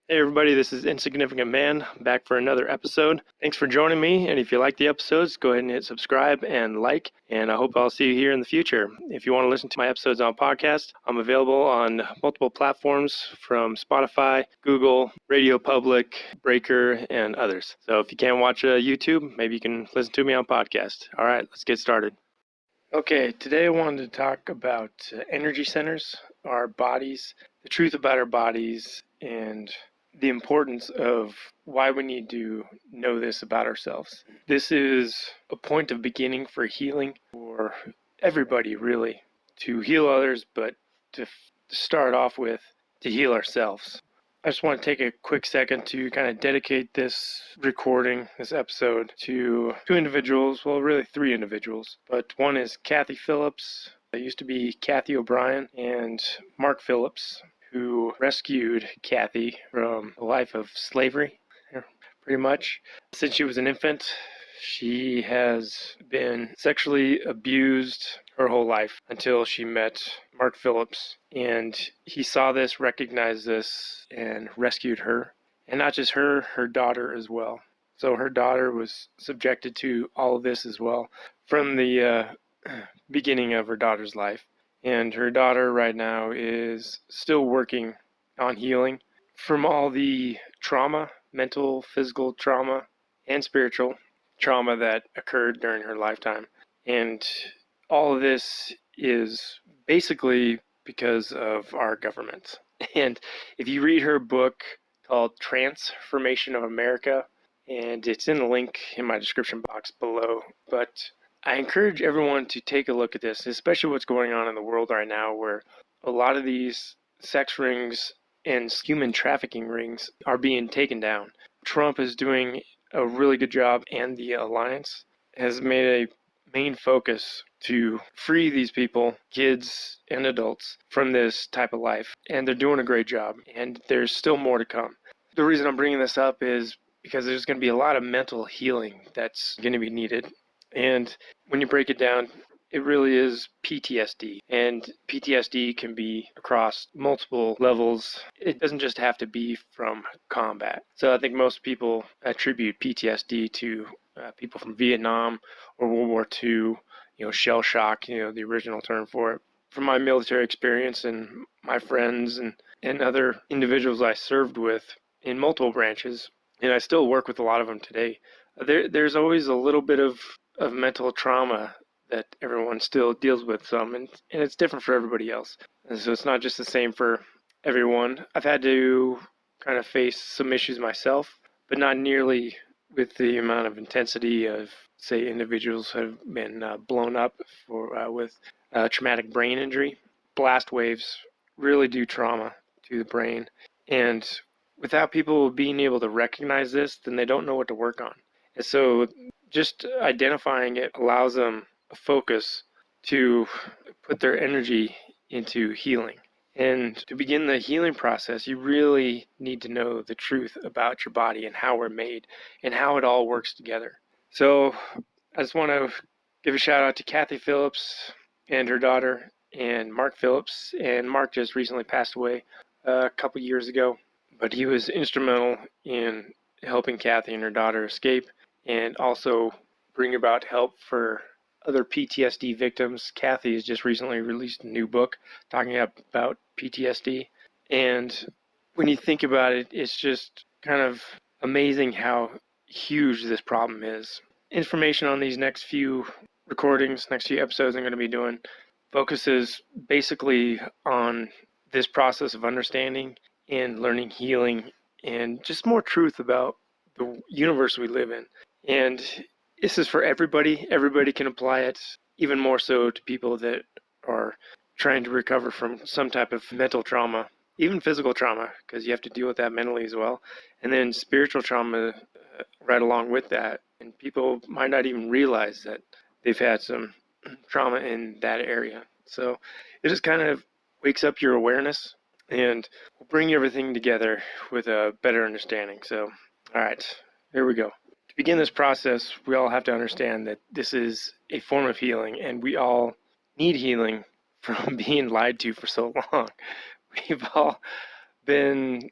Hey everybody, this is Insignificant Man, back for another episode. Thanks for joining me, and if you like the episodes, go ahead and hit subscribe and like, and I hope I'll see you here in the future. If you want to listen to my episodes on podcast, I'm available on multiple platforms from Spotify, Google, RadioPublic, Breaker, and others. So if you can't watch YouTube, maybe you can listen to me on podcast. All right, let's get started. Okay, today I wanted to talk about energy centers, our bodies, the truth about our bodies, and the importance of why we need to know this about ourselves. This is a point of beginning for healing for everybody, really, to heal others, but to start off with, to heal ourselves. I just want to take a quick second to kind of dedicate this recording, this episode, to two individuals, well, really three individuals. But one is Kathy Phillips, that used to be Kathy O'Brien, and Mark Phillips, who rescued Kathy from a life of slavery, pretty much. Since she was an infant, she has been sexually abused her whole life until she met Mark Phillips. And he saw this, recognized this, and rescued her. And not just her, her daughter as well. So her daughter was subjected to all of this as well from the beginning of her daughter's life. And her daughter right now is still working on healing from all the trauma, mental, physical trauma, and spiritual trauma that occurred during her lifetime. And all of this is basically because of our government. And if you read her book called Transformation of America, and it's in the link in my description box below, but I encourage everyone to take a look at this, especially what's going on in the world right now, where a lot of these sex rings and human trafficking rings are being taken down. Trump is doing a really good job, and the alliance has made a main focus to free these people, kids and adults, from this type of life. And they're doing a great job, and there's still more to come. The reason I'm bringing this up is because there's going to be a lot of mental healing that's going to be needed. And when you break it down, it really is PTSD. And PTSD can be across multiple levels. It doesn't just have to be from combat. So I think most people attribute PTSD to people from Vietnam or World War II, shell shock, the original term for it. From my military experience and my friends and other individuals I served with in multiple branches, and I still work with a lot of them today, there's always a little bit of mental trauma that everyone still deals with some, and it's different for everybody else. And so it's not just the same for everyone. I've had to kind of face some issues myself, but not nearly with the amount of intensity of, say, individuals who have been blown up with traumatic brain injury. Blast waves really do trauma to the brain, and without people being able to recognize this, then they don't know what to work on. And so just identifying it allows them a focus to put their energy into healing. And to begin the healing process, you really need to know the truth about your body and how we're made and how it all works together. So I just want to give a shout out to Kathy Phillips and her daughter, and Mark Phillips. And Mark just recently passed away a couple years ago, but he was instrumental in helping Kathy and her daughter escape and also bring about help for other PTSD victims. Kathy has just recently released a new book talking about PTSD. And when you think about it, it's just kind of amazing how huge this problem is. Information on these next few recordings, next few episodes I'm going to be doing, focuses basically on this process of understanding and learning healing and just more truth about the universe we live in. And this is for everybody. Everybody can apply it, even more so to people that are trying to recover from some type of mental trauma, even physical trauma, because you have to deal with that mentally as well. And then spiritual trauma right along with that. And people might not even realize that they've had some trauma in that area. So it just kind of wakes up your awareness and will bring everything together with a better understanding. So, all right, here we go. To begin this process, we all have to understand that this is a form of healing, and we all need healing from being lied to for so long. We've all been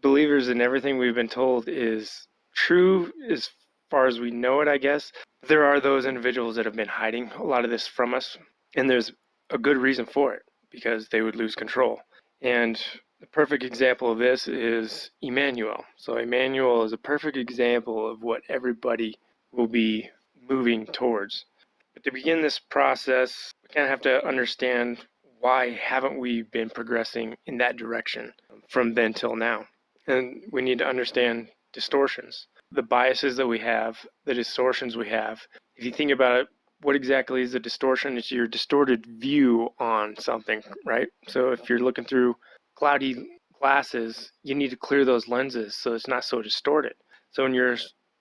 believers in everything we've been told is true as far as we know it, I guess. There are those individuals that have been hiding a lot of this from us, and there's a good reason for it, because they would lose control. And the perfect example of this is Emmanuel. So Emmanuel is a perfect example of what everybody will be moving towards. But to begin this process, we kind of have to understand, why haven't we been progressing in that direction from then till now? And we need to understand distortions, the biases that we have, the distortions we have. If you think about it, what exactly is a distortion? It's your distorted view on something, right? So if you're looking through cloudy glasses, you need to clear those lenses so it's not so distorted. So when you're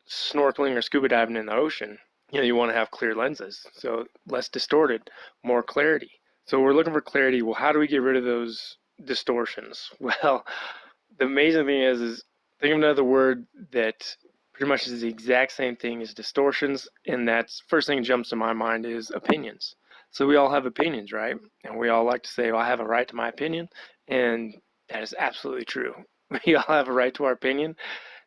snorkeling or scuba diving in the ocean, you want to have clear lenses, so less distorted, more clarity. So we're looking for clarity. Well, how do we get rid of those distortions? Well, the amazing thing is think of another word that pretty much is the exact same thing as distortions, and that's first thing that jumps to my mind is opinions. So we all have opinions, right? And we all like to say, well, I have a right to my opinion, and that is absolutely true. We all have a right to our opinion.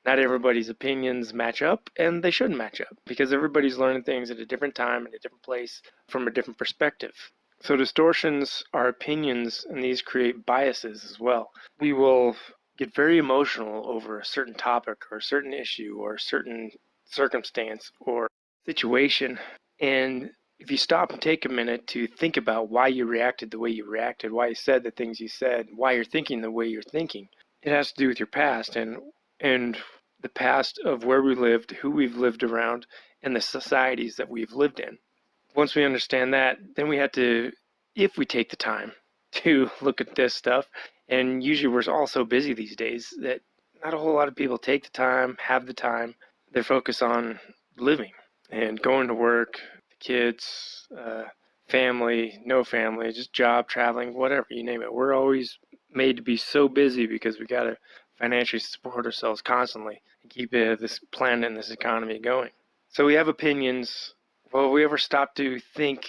Not everybody's opinions match up, and they shouldn't match up, because everybody's learning things at a different time, in a different place, from a different perspective. So distortions are opinions, and these create biases as well. We will get very emotional over a certain topic or a certain issue or a certain circumstance or situation. And if you stop and take a minute to think about why you reacted the way you reacted, why you said the things you said, why you're thinking the way you're thinking, it has to do with your past and the past of where we lived, who we've lived around, and the societies that we've lived in. Once we understand that, then we have to, if we take the time to look at this stuff, and usually we're all so busy these days that not a whole lot of people take the time, have the time. They're focused on living and going to work, the kids, family, no family, just job, traveling, whatever, you name it. We're always made to be so busy because we got to financially support ourselves constantly and keep this planet and this economy going. So we have opinions. Well, have we ever stopped to think,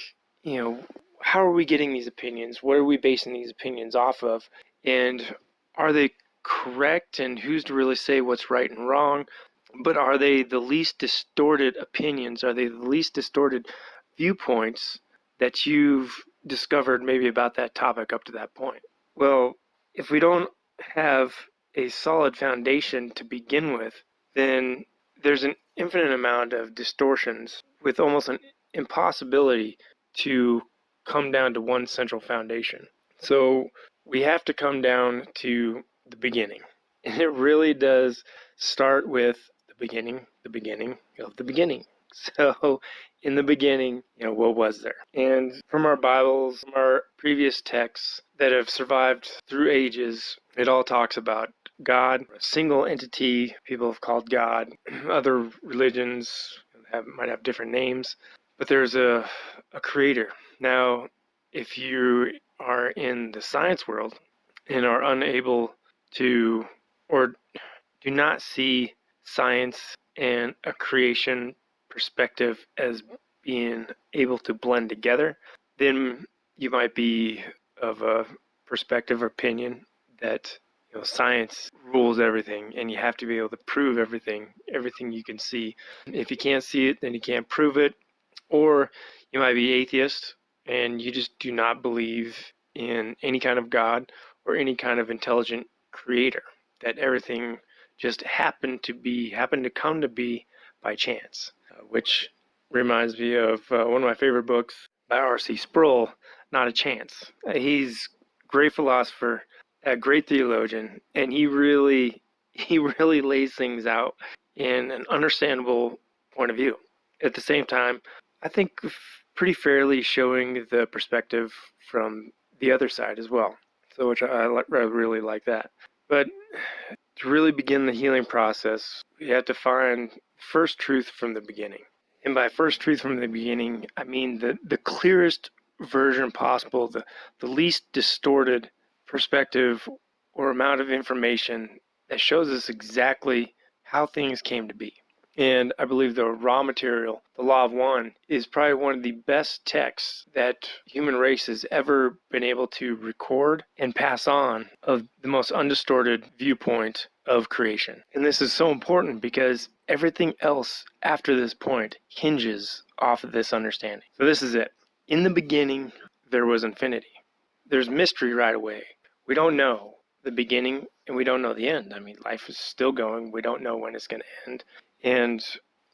how are we getting these opinions? What are we basing these opinions off of? And are they correct? And who's to really say what's right and wrong? But are they the least distorted opinions? Are they the least distorted viewpoints that you've discovered maybe about that topic up to that point? Well, if we don't have a solid foundation to begin with, then there's an infinite amount of distortions with almost an impossibility to come down to one central foundation. So we have to come down to the beginning. And it really does start with the beginning of the beginning. So in the beginning, what was there? And from our Bibles, from our previous texts that have survived through ages, it all talks about God, a single entity people have called God. Other religions might have different names, but there's a creator. Now, if you are in the science world and are unable to, or do not see science and a creation perspective as being able to blend together, then you might be of a perspective or opinion that science rules everything, and you have to be able to prove everything you can see. If you can't see it, then you can't prove it. Or you might be atheist, and you just do not believe in any kind of God or any kind of intelligent creator, that everything just happened to come to be by chance, which reminds me of one of my favorite books by R.C. Sproul, Not a Chance. He's a great philosopher, a great theologian, and he really lays things out in an understandable point of view. At the same time, I think pretty fairly showing the perspective from the other side as well. So which I really like that. But to really begin the healing process, we have to find first truth from the beginning. And by first truth from the beginning, I mean the clearest version possible, the least distorted perspective or amount of information that shows us exactly how things came to be. And I believe the raw material, the Law of One, is probably one of the best texts that human race has ever been able to record and pass on of the most undistorted viewpoint of creation. And this is so important because everything else after this point hinges off of this understanding. So this is it. In the beginning, there was infinity. There's mystery right away. We don't know the beginning and we don't know the end. I mean, life is still going. We don't know when it's going to end. And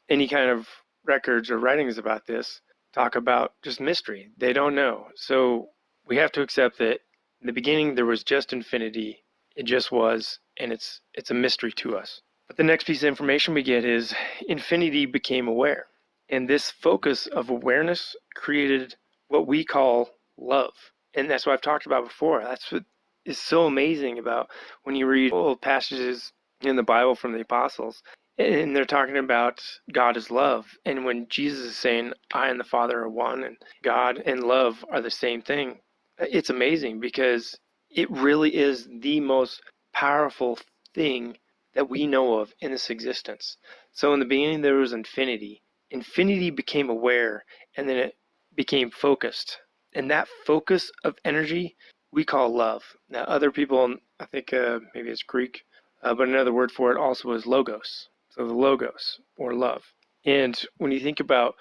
any kind of records or writings about this talk about just mystery. They don't know. So we have to accept that in the beginning there was just infinity. It just was, and it's a mystery to us. But the next piece of information we get is infinity became aware. And this focus of awareness created what we call love. And that's what I've talked about before. That's what is so amazing about when you read old passages in the Bible from the apostles, and they're talking about God is love. And when Jesus is saying, I and the Father are one, and God and love are the same thing, it's amazing because it really is the most powerful thing that we know of in this existence. So in the beginning there was infinity. Infinity became aware, and then it became focused. And that focus of energy we call love. Now other people, I think maybe it's Greek, but another word for it also is logos. So the logos, or love. And when you think about,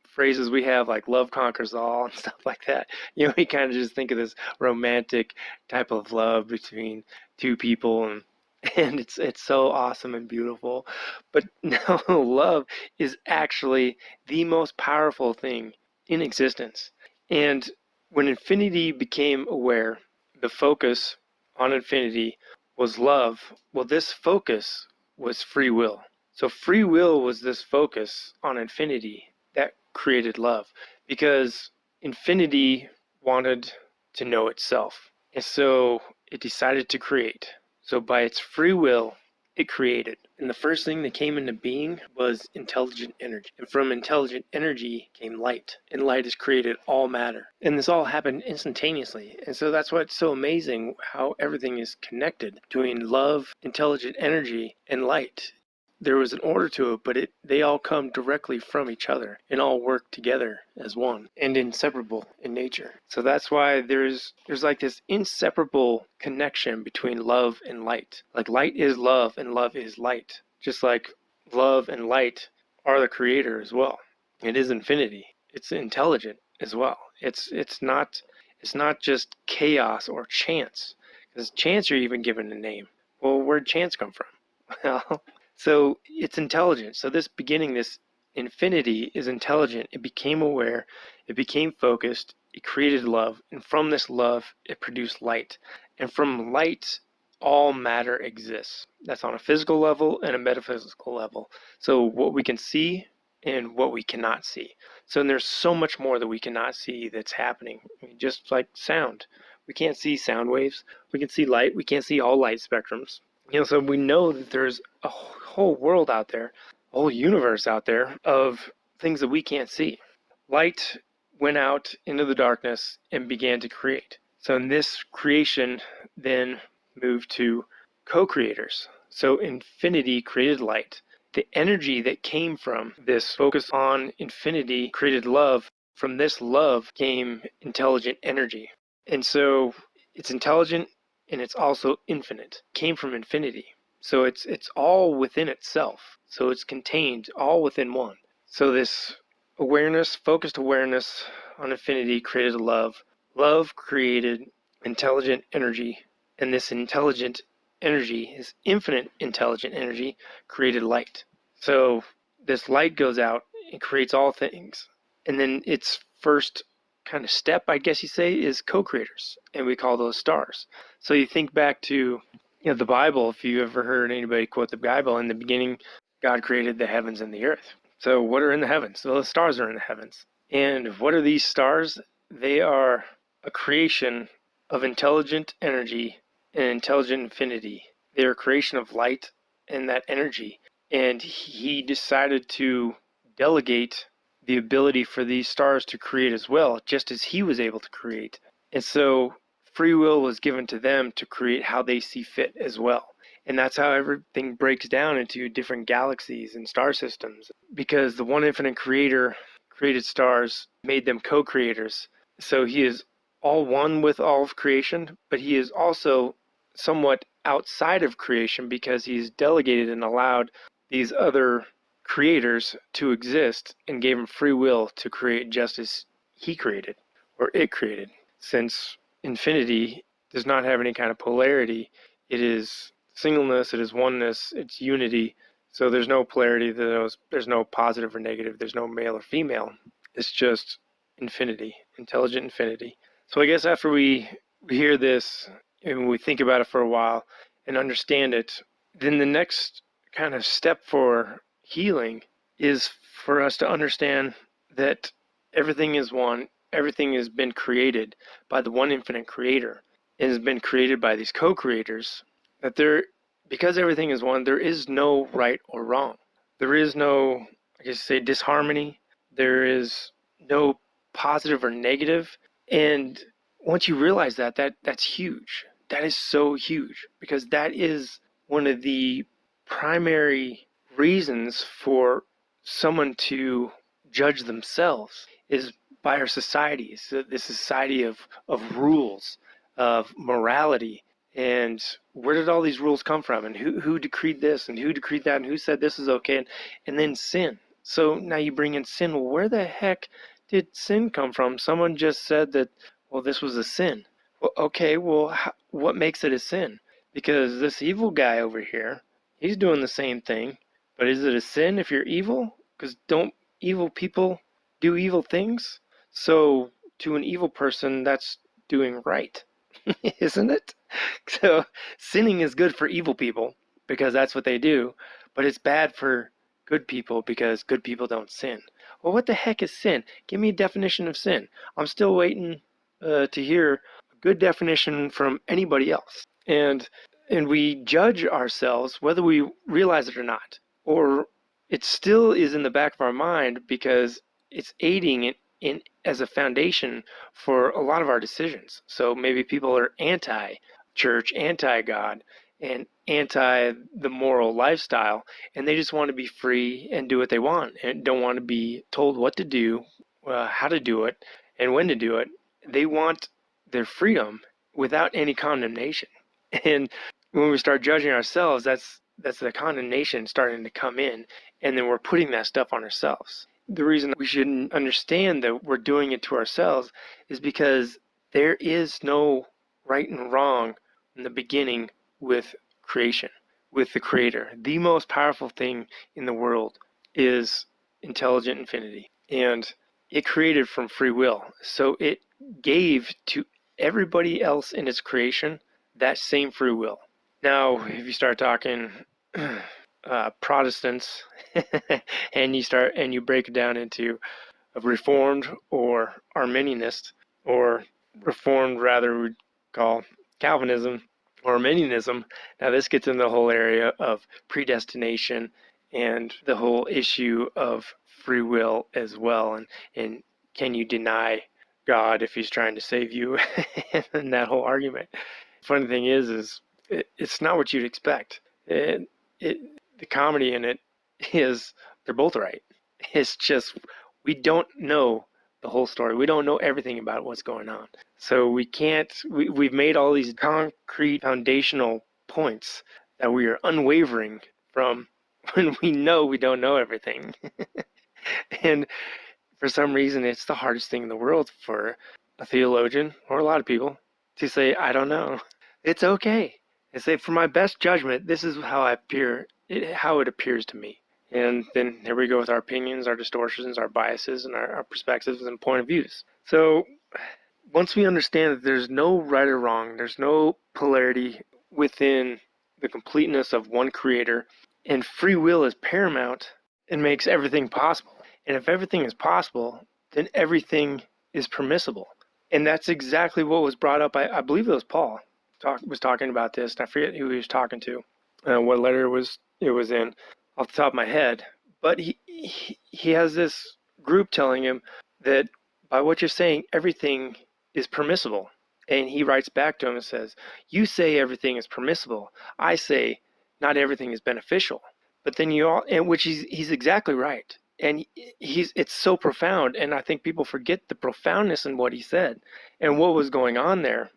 phrases we have like love conquers all and stuff like that, we kind of just think of this romantic type of love between two people, and it's so awesome and beautiful. But no, love is actually the most powerful thing in existence. And when infinity became aware, the focus on infinity was love. Well, this focus was free will. So free will was this focus on infinity that created love, because infinity wanted to know itself. And so it decided to create. So by its free will, it created. And the first thing that came into being was intelligent energy. And from intelligent energy came light. And light has created all matter. And this all happened instantaneously. And so that's why it's so amazing how everything is connected between love, intelligent energy, and light. There was an order to it, but they all come directly from each other and all work together as one and inseparable in nature. So that's why there's like this inseparable connection between love and light. Like light is love and love is light. Just like love and light are the creator as well. It is infinity. It's intelligent as well. It's not just chaos or chance. Because chance you're even given a name. Well, where'd chance come from? Well, so it's intelligent. So this beginning, this infinity is intelligent. It became aware. It became focused. It created love. And from this love, it produced light. And from light, all matter exists. That's on a physical level and a metaphysical level. So what we can see and what we cannot see. So there's so much more that we cannot see that's happening. I mean, just like sound. We can't see sound waves. We can see light. We can't see all light spectrums. So we know that there's a whole world out there, a whole universe out there of things that we can't see. Light went out into the darkness and began to create. So in this creation then moved to co-creators. So infinity created light. The energy that came from this focus on infinity created love. From this love came intelligent energy. And so it's intelligent, and it's also infinite. It came from infinity. So it's all within itself. So it's contained all within one. So this awareness, focused awareness on infinity created love. Love created intelligent energy. And this intelligent energy, this infinite intelligent energy, created light. So this light goes out and creates all things. And then its first kind of step, I guess you say, is co-creators, and we call those stars. So you think back to the Bible. If you ever heard anybody quote the Bible, in the beginning God created the heavens and the earth. So what are in the heavens? Well, the stars are in the heavens. And what are these stars? They are a creation of intelligent energy and intelligent infinity. They are a creation of light and that energy. And he decided to delegate the ability for these stars to create as well, just as he was able to create. And so free will was given to them to create how they see fit as well. And that's how everything breaks down into different galaxies and star systems, because the one infinite creator created stars, made them co-creators. So he is all one with all of creation, but he is also somewhat outside of creation because he's delegated and allowed these other creators to exist and gave them free will to create just as he created or it created. Since infinity does not have any kind of polarity, it is singleness, it is oneness, it's unity. So there's no polarity, there's no positive or negative, there's no male or female. It's just infinity, intelligent infinity. So I guess after we hear this and we think about it for a while and understand it, then the next kind of step for healing is for us to understand that everything is one, everything has been created by the one infinite creator. It has been created by these co-creators, that because everything is one, there is no right or wrong. There is no, I guess say, disharmony. There is no positive or negative. And once you realize that's huge. That is so huge, because that is one of the primary reasons for someone to judge themselves is by our societies, this society of rules, of morality. And where did all these rules come from? And who decreed this and who decreed that and who said this is okay? And then sin. So now you bring in sin. Well, where the heck did sin come from? Someone just said that, well, this was a sin. Well, okay, well, what makes it a sin? Because this evil guy over here, he's doing the same thing. But is it a sin if you're evil? Because don't evil people do evil things? So to an evil person, that's doing right, isn't it? So sinning is good for evil people because that's what they do, but it's bad for good people because good people don't sin. Well, what the heck is sin? Give me a definition of sin. I'm still waiting to hear a good definition from anybody else. And we judge ourselves whether we realize it or not, or it still is in the back of our mind because it's aiding in as a foundation for a lot of our decisions. So maybe people are anti-church, anti-God, and anti the moral lifestyle, and they just want to be free and do what they want and don't want to be told what to do, how to do it, and when to do it. They want their freedom without any condemnation. And when we start judging ourselves, that's the condemnation starting to come in, and then we're putting that stuff on ourselves. The reason we should understand that we're doing it to ourselves is because there is no right and wrong in the beginning with creation, with the creator. The most powerful thing in the world is intelligent infinity, and it created from free will. So it gave to everybody else in its creation that same free will. Now, if you start talking Protestants and you break it down into a Reformed or Arminianist, or Reformed rather we'd call Calvinism or Arminianism. Now this gets into the whole area of predestination and the whole issue of free will as well, and can you deny God if he's trying to save you and that whole argument. Funny thing is it's not what you'd expect. The comedy in it is they're both right. It's just we don't know the whole story. We don't know everything about what's going on. So we've made all these concrete foundational points that we are unwavering from when we know we don't know everything. And for some reason, it's the hardest thing in the world for a theologian or a lot of people to say, I don't know. It's okay. And say, for my best judgment, this is how how it appears to me. And then here we go with our opinions, our distortions, our biases, and our perspectives and point of views. So once we understand that there's no right or wrong, there's no polarity within the completeness of one creator, and free will is paramount and makes everything possible. And if everything is possible, then everything is permissible. And that's exactly what was brought up. I believe it was Paul was talking about this, and I forget who he was talking to, what letter it was in off the top of my head. But he has this group telling him that by what you're saying, everything is permissible. And he writes back to him and says, you say everything is permissible. I say not everything is beneficial. But then which he's exactly right. And it's so profound, and I think people forget the profoundness in what he said and what was going on there,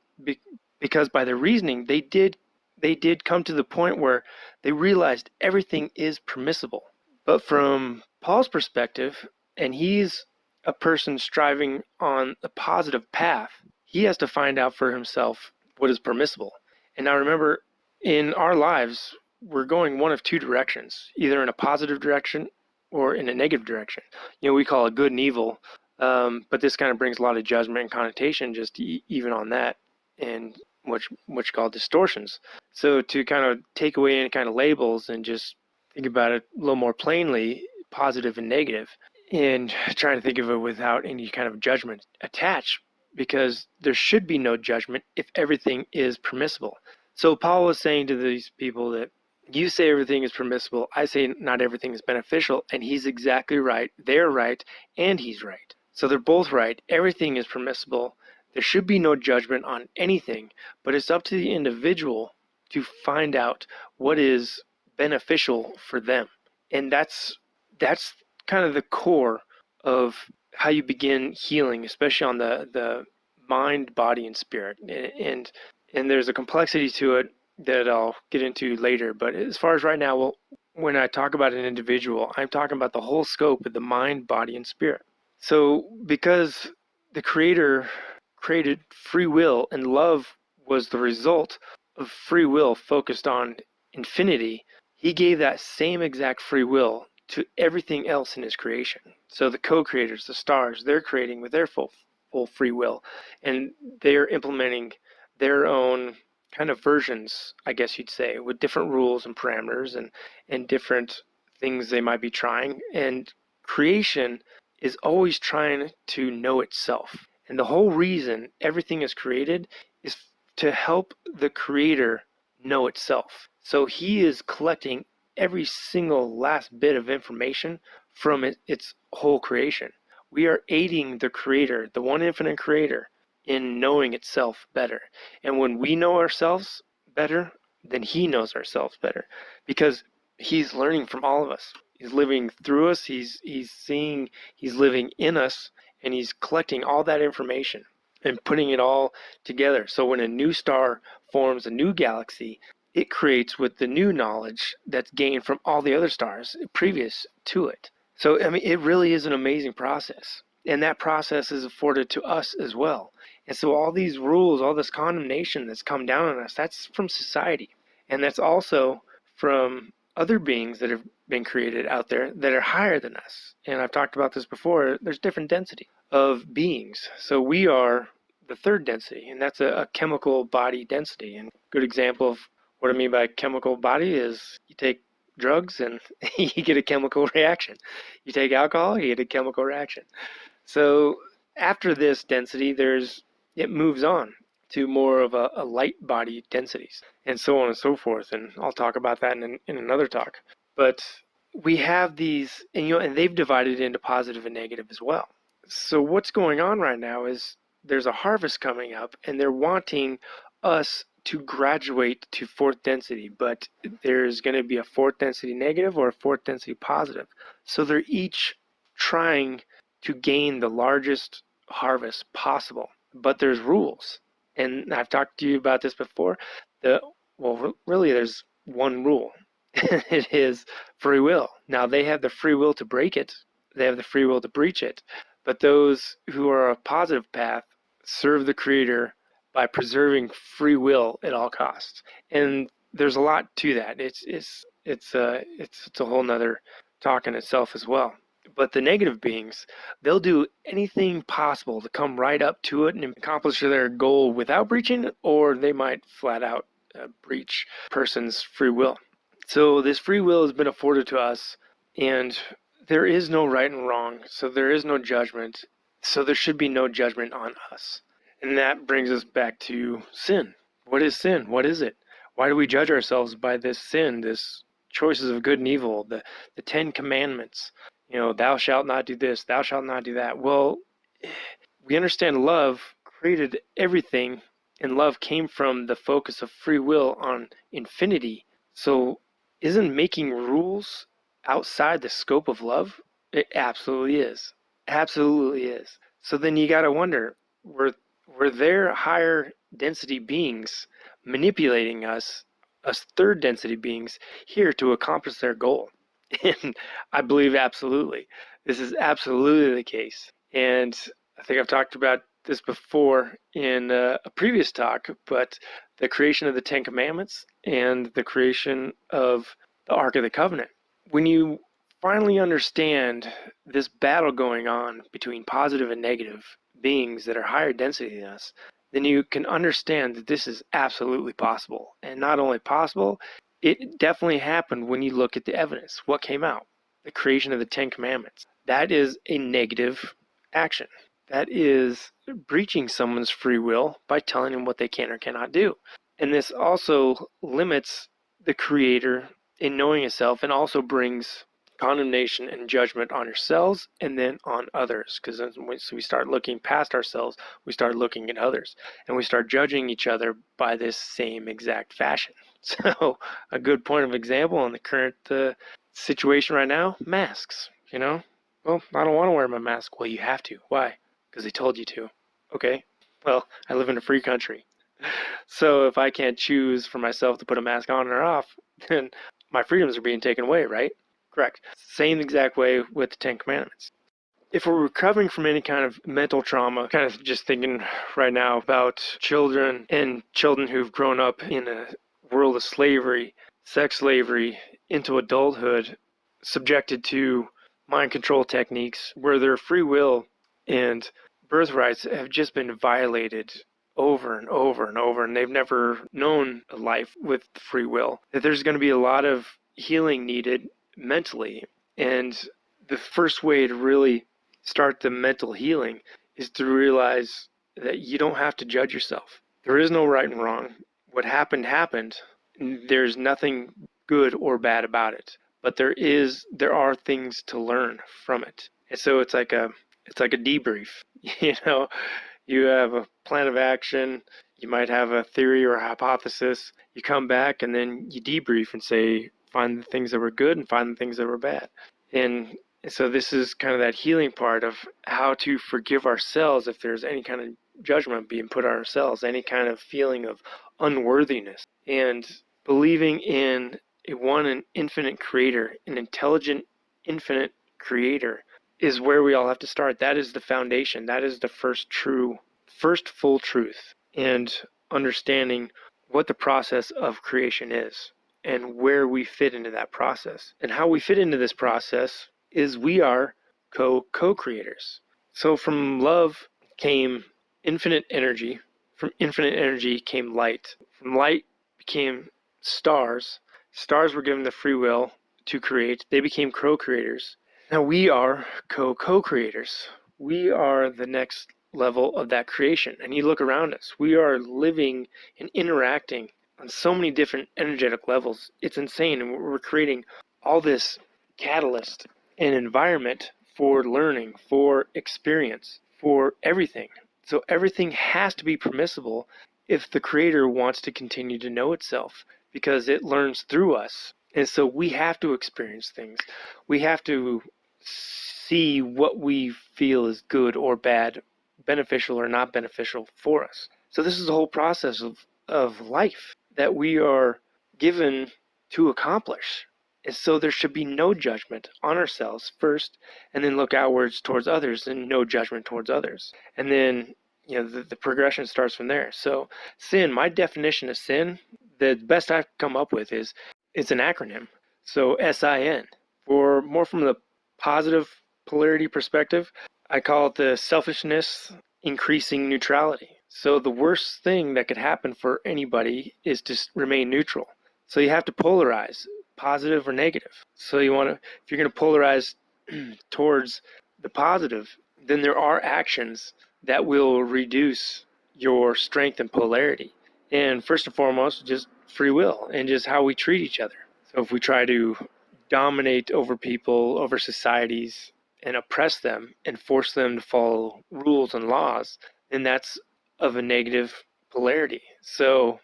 because by the reasoning they did they did come to the point where they realized everything is permissible. But from Paul's perspective, and he's a person striving on a positive path, he has to find out for himself what is permissible. And now remember, in our lives, we're going one of two directions, either in a positive direction or in a negative direction. We call it good and evil, but this kind of brings a lot of judgment and connotation just even on that, and which called distortions. So to kind of take away any kind of labels and just think about it a little more plainly, positive and negative, and trying to think of it without any kind of judgment attached, because there should be no judgment if everything is permissible. So Paul was saying to these people that you say everything is permissible, I say not everything is beneficial, and he's exactly right. They're right, and he's right. So they're both right. Everything is permissible. There should be no judgment on anything, but it's up to the individual to find out what is beneficial for them. And that's kind of the core of how you begin healing, especially on the mind, body, and spirit. And there's a complexity to it that I'll get into later. But as far as right now, well, when I talk about an individual, I'm talking about the whole scope of the mind, body, and spirit. So because the Creator created free will, and love was the result of free will focused on infinity, he gave that same exact free will to everything else in his creation. So the co-creators, the stars, they're creating with their full free will, and they're implementing their own kind of versions, I guess you'd say, with different rules and parameters and different things they might be trying. And creation is always trying to know itself. And the whole reason everything is created is to help the Creator know itself. So he is collecting every single last bit of information from its whole creation. We are aiding the Creator, the one infinite Creator, in knowing itself better. And when we know ourselves better, then he knows ourselves better, because he's learning from all of us. He's living through us, he's seeing, he's living in us, and he's collecting all that information and putting it all together. So when a new star forms a new galaxy, it creates with the new knowledge that's gained from all the other stars previous to it. So, I mean, it really is an amazing process. And that process is afforded to us as well. And so all these rules, all this condemnation that's come down on us, that's from society. And that's also from other beings that have been created out there that are higher than us. And I've talked about this before. There's different density of beings. So we are the third density, and that's a chemical body density. And a good example of what I mean by chemical body is you take drugs and you get a chemical reaction. You take alcohol, you get a chemical reaction. So after this density, it moves on to more of a light body densities, and so on and so forth. And I'll talk about that in another talk. But we have these, and they've divided into positive and negative as well. So what's going on right now is there's a harvest coming up, and they're wanting us to graduate to fourth density, but there's going to be a fourth density negative or a fourth density positive. So they're each trying to gain the largest harvest possible, but there's rules. And I've talked to you about this before. Really there's one rule. It is free will. Now they have the free will to break it. They have the free will to breach it. But those who are a positive path serve the Creator by preserving free will at all costs. And there's a lot to that. It's a whole nother talk in itself as well. But the negative beings, they'll do anything possible to come right up to it and accomplish their goal without breaching it, or they might flat out breach a person's free will. So this free will has been afforded to us, and there is no right and wrong, so there is no judgment, so there should be no judgment on us. And that brings us back to sin. What is sin? What is it? Why do we judge ourselves by this sin, this choices of good and evil, the 10 commandments? Thou shalt not do this, thou shalt not do that. Well, we understand love created everything, and love came from the focus of free will on infinity. So isn't making rules outside the scope of love? It absolutely is. Absolutely is. So then you got to wonder, were there higher density beings manipulating us us third density beings here to accomplish their goal. And I believe absolutely. This is absolutely the case. And I think I've talked about this before in a previous talk, but the creation of the Ten Commandments and the creation of the Ark of the Covenant. When you finally understand this battle going on between positive and negative beings that are higher density than us, then you can understand that this is absolutely possible. And not only possible, it definitely happened when you look at the evidence. What came out? The creation of the Ten Commandments. That is a negative action. That is breaching someone's free will by telling them what they can or cannot do. And this also limits the creator in knowing itself, and also brings condemnation and judgment on yourselves and then on others. Because once we start looking past ourselves, we start looking at others, and we start judging each other by this same exact fashion. So a good point of example in the current situation right now, masks. Well, I don't want to wear my mask. Well, you have to. Why? Because they told you to. Okay. Well, I live in a free country. So if I can't choose for myself to put a mask on or off, then my freedoms are being taken away, right? Correct. Same exact way with the Ten Commandments. If we're recovering from any kind of mental trauma, kind of just thinking right now about children and children who've grown up in a world of slavery, sex slavery, into adulthood, subjected to mind control techniques where their free will and birthrights have just been violated over and over and over, and they've never known a life with free will, that there's going to be a lot of healing needed mentally. And the first way to really start the mental healing is to realize that you don't have to judge yourself. There is no right and wrong. What happened happened. There's nothing good or bad about it, but there are things to learn from it. And so it's like a debrief. You have a plan of action, you might have a theory or a hypothesis, you come back and then you debrief and say, find the things that were good and find the things that were bad. And so this is kind of that healing part of how to forgive ourselves if there's any kind of judgment being put on ourselves, any kind of feeling of unworthiness, and believing in a one and infinite creator, an intelligent, infinite creator, is where we all have to start. That is the foundation. That is the first full truth, and understanding what the process of creation is and where we fit into that process. And how we fit into this process is we are co-creators. So from love came infinite energy. From infinite energy came light. From light became stars. Stars were given the free will to create. They became co-creators. Now we are co-creators. We are the next level of that creation. And you look around us, we are living and interacting on so many different energetic levels. It's insane. And we're creating all this catalyst and environment for learning, for experience, for everything. So everything has to be permissible if the creator wants to continue to know itself, because it learns through us. And so we have to experience things. We have to see what we feel is good or bad, beneficial or not beneficial for us. So this is the whole process of life that we are given to accomplish. And so there should be no judgment on ourselves first, and then look outwards towards others, and no judgment towards others. And then the progression starts from there. So sin, my definition of sin, the best I've come up with is it's an acronym. So SIN. For more from the positive polarity perspective, I call it the selfishness increasing neutrality. So the worst thing that could happen for anybody is to remain neutral. So you have to polarize, positive or negative. So if you're going to polarize towards the positive, then there are actions that will reduce your strength and polarity. And first and foremost, just free will and just how we treat each other. So if we try to dominate over people, over societies, and oppress them and force them to follow rules and laws, then that's of a negative polarity. So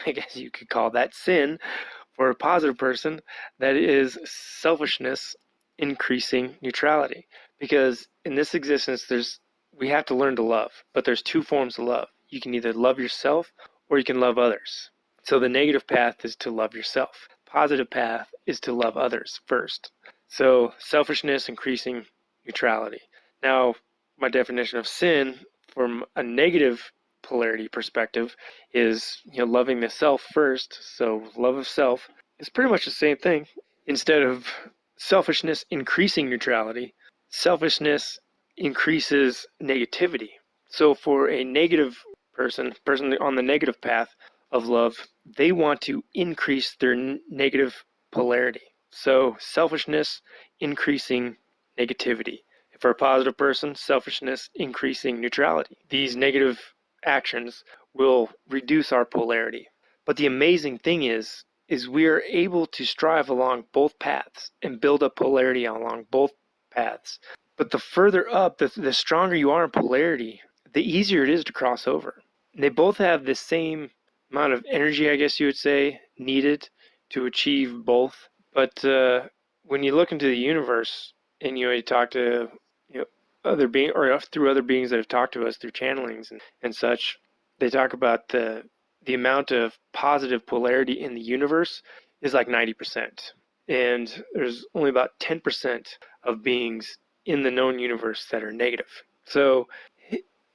I guess you could call that sin. For a positive person, that is selfishness increasing neutrality. Because in this existence, we have to learn to love, but there's two forms of love. You can either love yourself or you can love others. So the negative path is to love yourself. Positive path is to love others first. So selfishness, increasing neutrality. Now, my definition of sin from a negative polarity perspective is, loving the self first. So love of self is pretty much the same thing. Instead of selfishness increasing neutrality, selfishness increases negativity. So for a negative person on the negative path of love, they want to increase their negative polarity. So selfishness increasing negativity. For a positive person, selfishness increasing neutrality. These negative actions will reduce our polarity. But the amazing thing is we are able to strive along both paths and build up polarity along both paths. But the further up, the stronger you are in polarity, the easier it is to cross over. They both have the same amount of energy, I guess you would say, needed to achieve both. But when you look into the universe and you talk to other beings, or through other beings that have talked to us through channelings and such, they talk about the amount of positive polarity in the universe is like 90%. And there's only about 10% of beings in the known universe that are negative. So,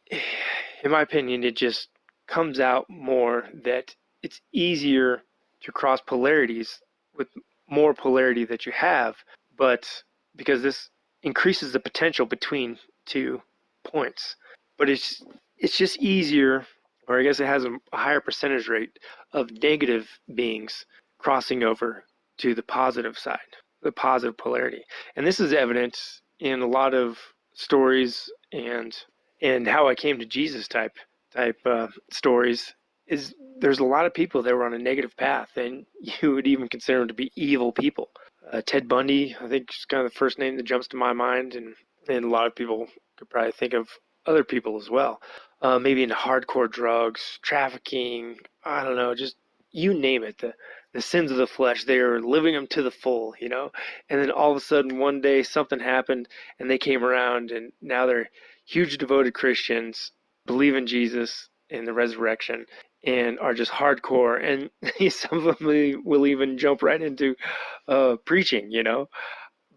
in my opinion, it just comes out more that it's easier to cross polarities with more polarity that you have, but because this increases the potential between 2 points. But it's just easier, or I guess it has a higher percentage rate of negative beings crossing over to the positive side, the positive polarity. And this is evident in a lot of stories and how I came to Jesus type stories. Is there's a lot of people that were on a negative path, and you would even consider them to be evil people. Ted Bundy, I think, is kind of the first name that jumps to my mind, and a lot of people could probably think of other people as well. Maybe into hardcore drugs, trafficking, I don't know, just you name it. The sins of the flesh, they are living them to the full, And then all of a sudden, one day, something happened, and they came around, and now they're huge devoted Christians, believe in Jesus and the resurrection, and are just hardcore. And some of them will even jump right into preaching,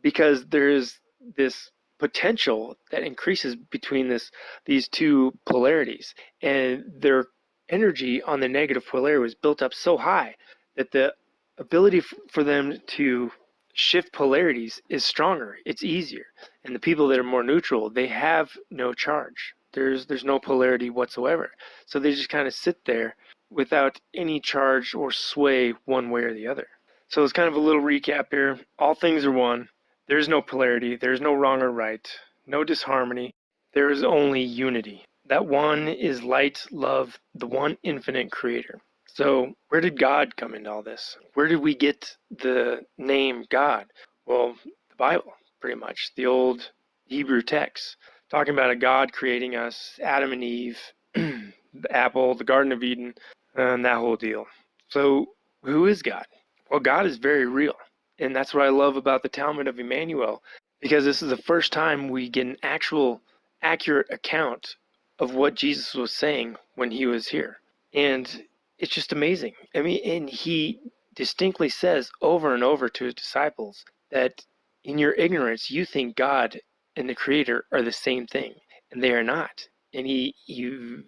because there's this potential that increases between these two polarities, and their energy on the negative polarity was built up so high that the ability for them to shift polarities is stronger. It's easier. And the people that are more neutral, they have no charge. There's no polarity whatsoever. So they just kind of sit there without any charge or sway one way or the other. So it's kind of a little recap here. All things are one. There's no polarity. There's no wrong or right. No disharmony. There is only unity. That one is light, love, the one infinite creator. So where did God come into all this? Where did we get the name God? Well, the Bible, pretty much. The old Hebrew text, talking about a God creating us, Adam and Eve, the apple, the Garden of Eden, and that whole deal. So who is God? Well, God is very real. And that's what I love about the Talmud of Emmanuel, because this is the first time we get an actual accurate account of what Jesus was saying when he was here. And it's just amazing. I mean, and he distinctly says over and over to his disciples that in your ignorance, you think God and the Creator are the same thing, and they are not. And he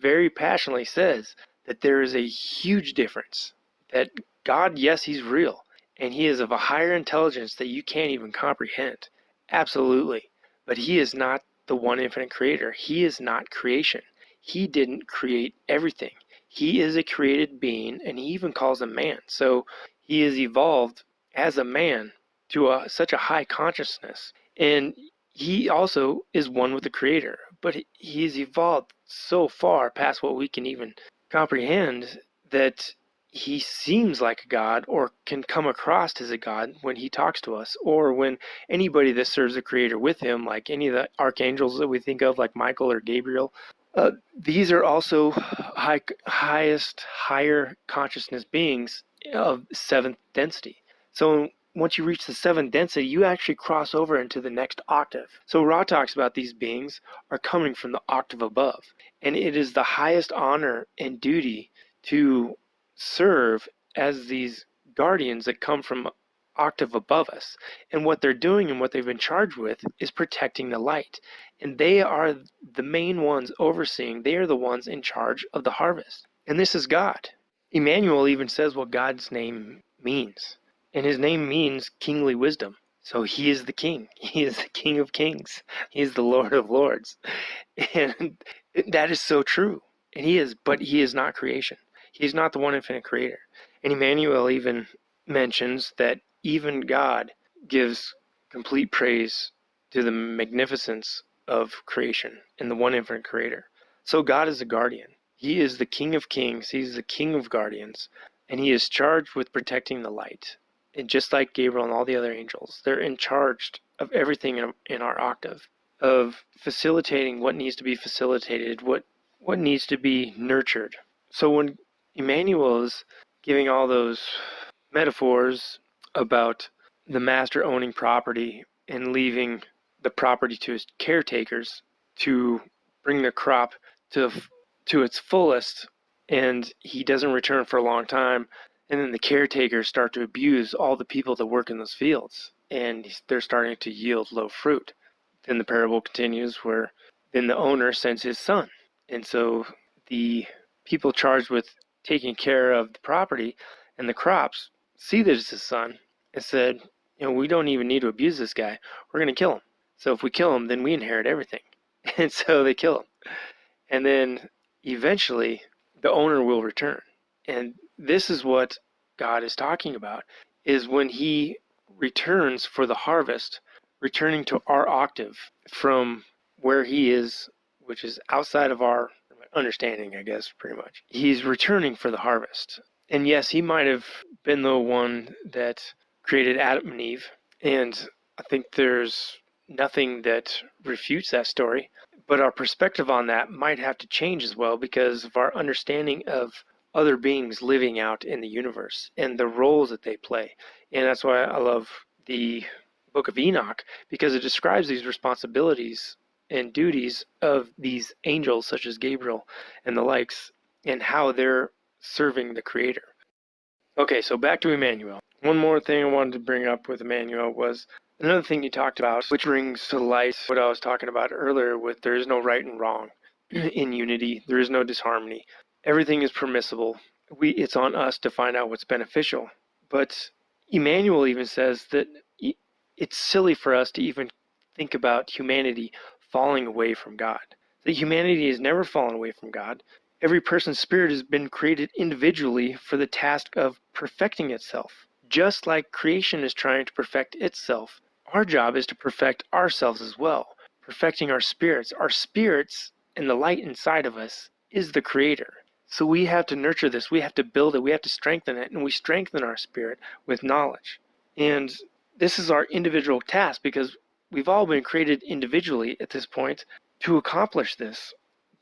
very passionately says that there is a huge difference, that God, yes, he's real, and he is of a higher intelligence that you can't even comprehend. Absolutely. But he is not the one infinite creator. He is not creation. He didn't create everything. He is a created being, and he even calls him man. So he is evolved as a man to such a high consciousness. And he also is one with the creator. But he is evolved so far past what we can even comprehend that he seems like a god, or can come across as a god when he talks to us, or when anybody that serves the creator with him, like any of the archangels that we think of, like Michael or Gabriel. These are also higher consciousness beings of seventh density. So once you reach the seventh density, you actually cross over into the next octave. So Ra talks about these beings are coming from the octave above, and it is the highest honor and duty to serve as these guardians that come from octave above us. And what they're doing and what they've been charged with is protecting the light. And they are the main ones overseeing, they are the ones in charge of the harvest. And this is God. Emmanuel even says what God's name means. And his name means kingly wisdom. So he is the king. He is the King of Kings. He is the Lord of Lords. And that is so true. And he is, but he is not creation. He is not the one infinite creator. And Emmanuel even mentions that even God gives complete praise to the magnificence of creation and the one infinite creator. So God is a guardian. He is the King of Kings. He's the King of guardians. And he is charged with protecting the light. And just like Gabriel and all the other angels, they're in charge of everything in our octave, of facilitating what needs to be facilitated, what needs to be nurtured. So when Emmanuel is giving all those metaphors about the master owning property and leaving the property to his caretakers to bring the crop to its fullest, and he doesn't return for a long time, and then the caretakers start to abuse all the people that work in those fields, and they're starting to yield low fruit. Then the parable continues where then the owner sends his son, and so the people charged with taking care of the property and the crops see that it's his son and said, we don't even need to abuse this guy. We're going to kill him. So if we kill him, then we inherit everything. And so they kill him. And then eventually the owner will return. And this is what God is talking about, is when he returns for the harvest, returning to our octave from where he is, which is outside of our understanding, I guess, pretty much. He's returning for the harvest. And yes, he might have been the one that created Adam and Eve. And I think there's nothing that refutes that story. But our perspective on that might have to change as well because of our understanding of other beings living out in the universe and the roles that they play. And that's why I love the book of Enoch, because it describes these responsibilities and duties of these angels such as Gabriel and the likes and how they're serving the Creator. Okay, so back to Emmanuel. One more thing I wanted to bring up with Emmanuel was another thing you talked about, which brings to light what I was talking about earlier with there is no right and wrong in unity. There is no disharmony. Everything is permissible. It's on us to find out what's beneficial. But Emmanuel even says that it's silly for us to even think about humanity falling away from God. That humanity has never fallen away from God. Every person's spirit has been created individually for the task of perfecting itself. Just like creation is trying to perfect itself, our job is to perfect ourselves as well, perfecting our spirits. Our spirits and the light inside of us is the Creator. So we have to nurture this, we have to build it, we have to strengthen it, and we strengthen our spirit with knowledge. And this is our individual task because we've all been created individually at this point to accomplish this.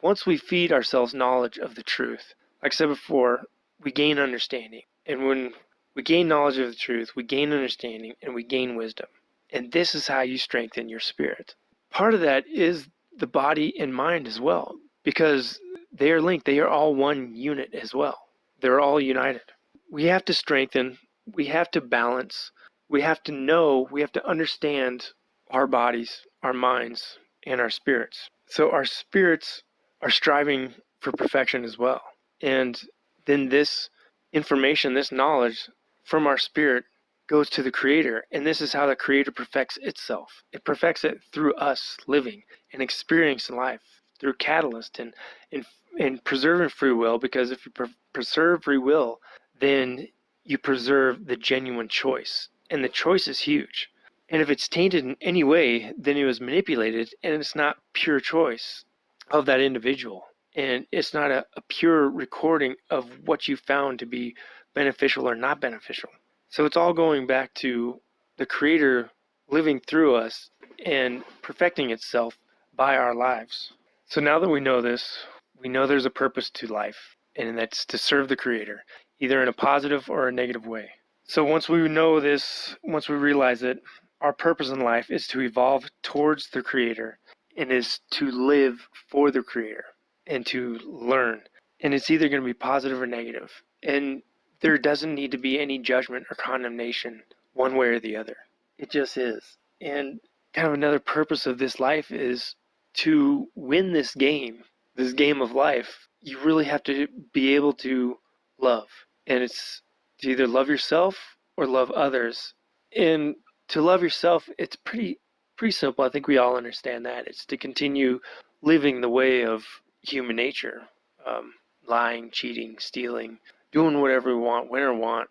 Once we feed ourselves knowledge of the truth, like I said before, we gain understanding. And when we gain knowledge of the truth, we gain understanding, and we gain wisdom. And this is how you strengthen your spirit. Part of that is the body and mind as well, because they are linked. They are all one unit as well. They're all united. We have to strengthen. We have to balance. We have to know. We have to understand our bodies, our minds, and our spirits. So our spirits are striving for perfection as well. And then this information, this knowledge from our spirit goes to the Creator. And this is how the Creator perfects itself. It perfects it through us living and experiencing life, through catalyst and preserving free will, because if you preserve free will, then you preserve the genuine choice. And the choice is huge. And if it's tainted in any way, then it was manipulated, and it's not pure choice of that individual. And it's not a pure recording of what you found to be beneficial or not beneficial. So it's all going back to the Creator living through us and perfecting itself by our lives. So now that we know this, we know there's a purpose to life, and that's to serve the Creator, either in a positive or a negative way. So once we know this, once we realize it, our purpose in life is to evolve towards the Creator and is to live for the Creator and to learn. And it's either going to be positive or negative. And there doesn't need to be any judgment or condemnation one way or the other. It just is. And kind of another purpose of this life is to win this game of life. You really have to be able to love. And it's to either love yourself or love others. And to love yourself, it's pretty simple. I think we all understand that. It's to continue living the way of human nature, lying, cheating, stealing, doing whatever we want,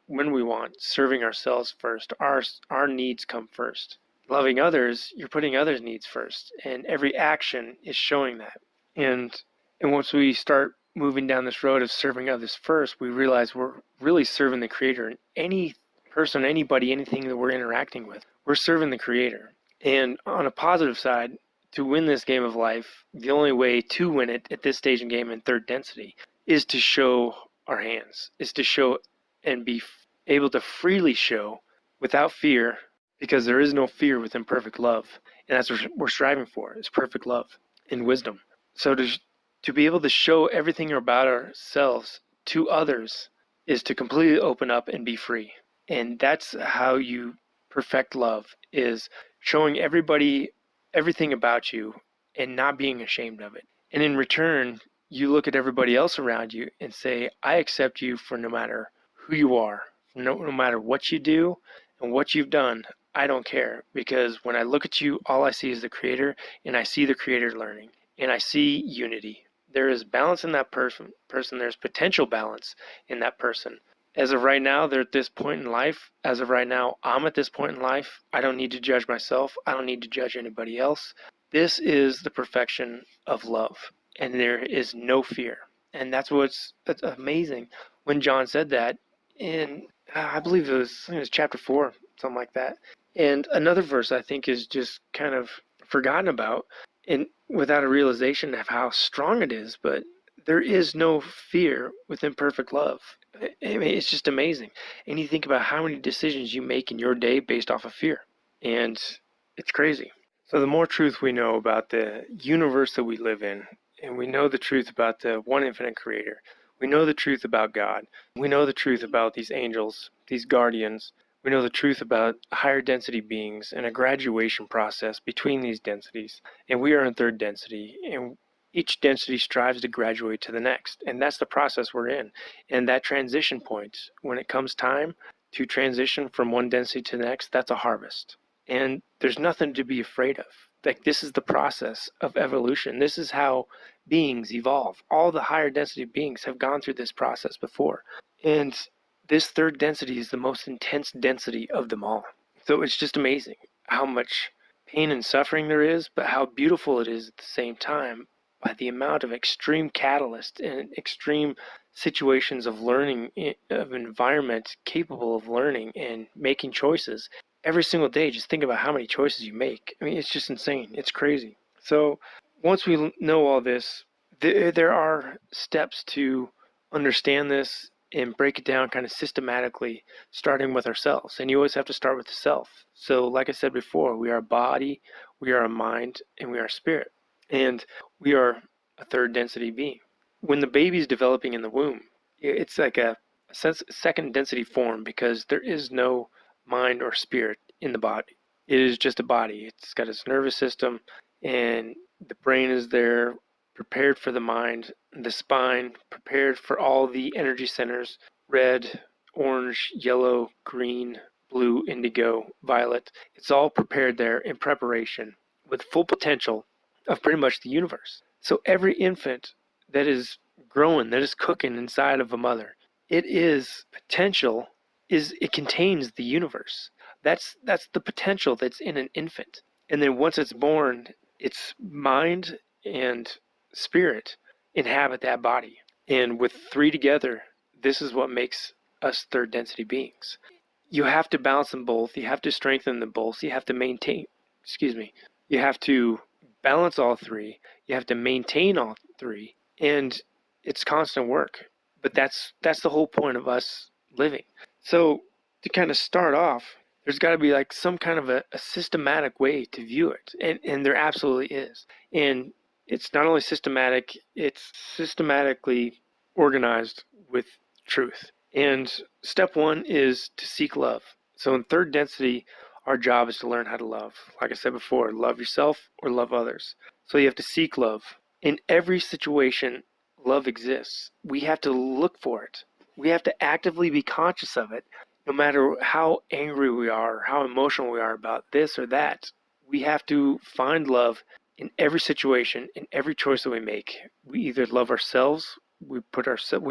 when we want, serving ourselves first. Our needs come first. Loving others, you're putting others' needs first, and every action is showing that. And once we start moving down this road of serving others first, we realize we're really serving the Creator. And any person, anybody, anything that we're interacting with, we're serving the Creator. And on a positive side, to win this game of life, the only way to win it at this stage in game in third density is to show our hands, is to show and be able to freely show without fear, because there is no fear within perfect love. And that's what we're striving for, is perfect love and wisdom. So to be able to show everything about ourselves to others is to completely open up and be free. And that's how you perfect love, is showing everybody everything about you and not being ashamed of it. And in return, you look at everybody else around you and say, I accept you for no matter who you are, no matter what you do and what you've done. I don't care, because when I look at you, all I see is the Creator, and I see the Creator learning, and I see unity. There is balance in that person. There's potential balance in that person. As of right now, they're at this point in life. As of right now, I'm at this point in life. I don't need to judge myself. I don't need to judge anybody else. This is the perfection of love, and there is no fear. And that's amazing. When John said that in, I believe it was chapter 4, something like that. And another verse I think is just kind of forgotten about, and without a realization of how strong it is. But there is no fear within perfect love. I mean, it's just amazing. And you think about how many decisions you make in your day based off of fear. And it's crazy. So the more truth we know about the universe that we live in, and we know the truth about the one infinite Creator, we know the truth about God, we know the truth about these angels, these guardians, we know the truth about higher density beings and a graduation process between these densities. And we are in third density, and each density strives to graduate to the next. And that's the process we're in. And that transition point, when it comes time to transition from one density to the next, that's a harvest. And there's nothing to be afraid of. Like, this is the process of evolution. This is how beings evolve. All the higher density beings have gone through this process before. And this third density is the most intense density of them all. So it's just amazing how much pain and suffering there is, but how beautiful it is at the same time, by the amount of extreme catalyst and extreme situations of learning, of environment capable of learning and making choices every single day. Just think about how many choices you make. I mean, it's just insane. It's crazy. So once we know all this, there are steps to understand this and break it down kind of systematically, starting with ourselves. And you always have to start with the self. So like I said before, we are a body, we are a mind, and we are a spirit. And we are a third density being. When the baby is developing in the womb, it's like a second density form, because there is no mind or spirit in the body. It is just a body. It's got its nervous system, and the brain is there, prepared for the mind, the spine prepared for all the energy centers, red, orange, yellow, green, blue, indigo, violet. It's all prepared there in preparation with full potential of pretty much the universe. So every infant that is growing, that is cooking inside of a mother, it is potential, it contains the universe. That's the potential that's in an infant. And then once it's born, its mind and spirit inhabit that body. And with three together, this is what makes us third density beings. You have to balance them both. You have to strengthen them both. You have to you have to balance all three. You have to maintain all three. And it's constant work. But that's the whole point of us living. So to kind of start off, there's got to be like some kind of a systematic way to view it. And there absolutely is. And it's not only systematic, it's systematically organized with truth. And step one is to seek love. So in third density, our job is to learn how to love. Like I said before, love yourself or love others. So you have to seek love. In every situation, love exists. We have to look for it. We have to actively be conscious of it. No matter how angry we are, how emotional we are about this or that, we have to find love in every situation, in every choice that we make. We either love ourselves, we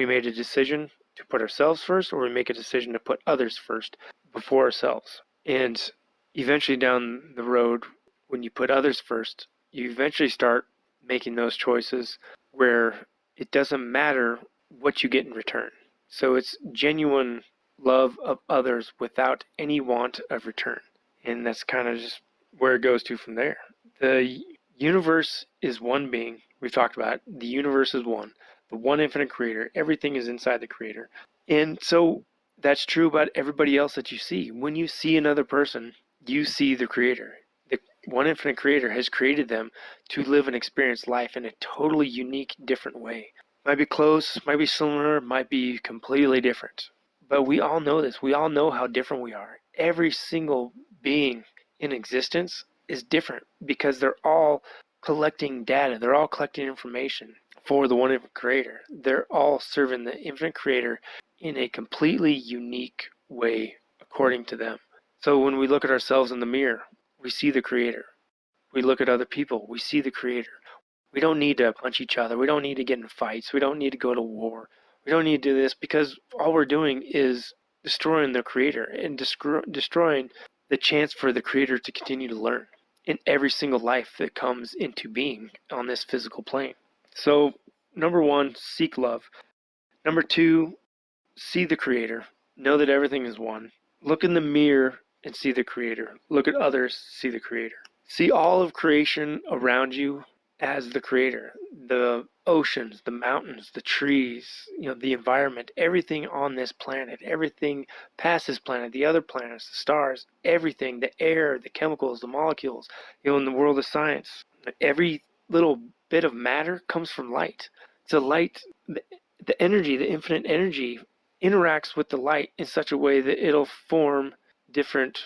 made a decision to put ourselves first, or we make a decision to put others first before ourselves. And eventually down the road, when you put others first, you eventually start making those choices where it doesn't matter what you get in return. So it's genuine love of others without any want of return. And that's kind of just where it goes to from there. The universe is one being. We've talked about it. The universe is one. The one infinite creator. Everything is inside the creator. And so that's true about everybody else that you see. When you see another person, you see the creator. The one infinite creator has created them to live and experience life in a totally unique, different way. Might be close, might be similar, might be completely different. But we all know this. We all know how different we are. Every single being in existence is different because they're all collecting data. They're all collecting information for the one infinite creator. They're all serving the infinite creator in a completely unique way according to them. So when we look at ourselves in the mirror, we see the creator. We look at other people, we see the creator. We don't need to punch each other. We don't need to get in fights. We don't need to go to war. We don't need to do this because all we're doing is destroying the creator and destroying the chance for the creator to continue to learn in every single life that comes into being on this physical plane. So, number one, seek love. Number two, see the creator. Know that everything is one. Look in the mirror and see the creator. Look at others, see the creator. See all of creation around you as the creator. The oceans, the mountains, the trees, the environment, everything on this planet, everything past this planet, the other planets, the stars, everything, the air, the chemicals, the molecules, in the world of science. Every little bit of matter comes from light. So light, the energy, the infinite energy interacts with the light in such a way that it'll form different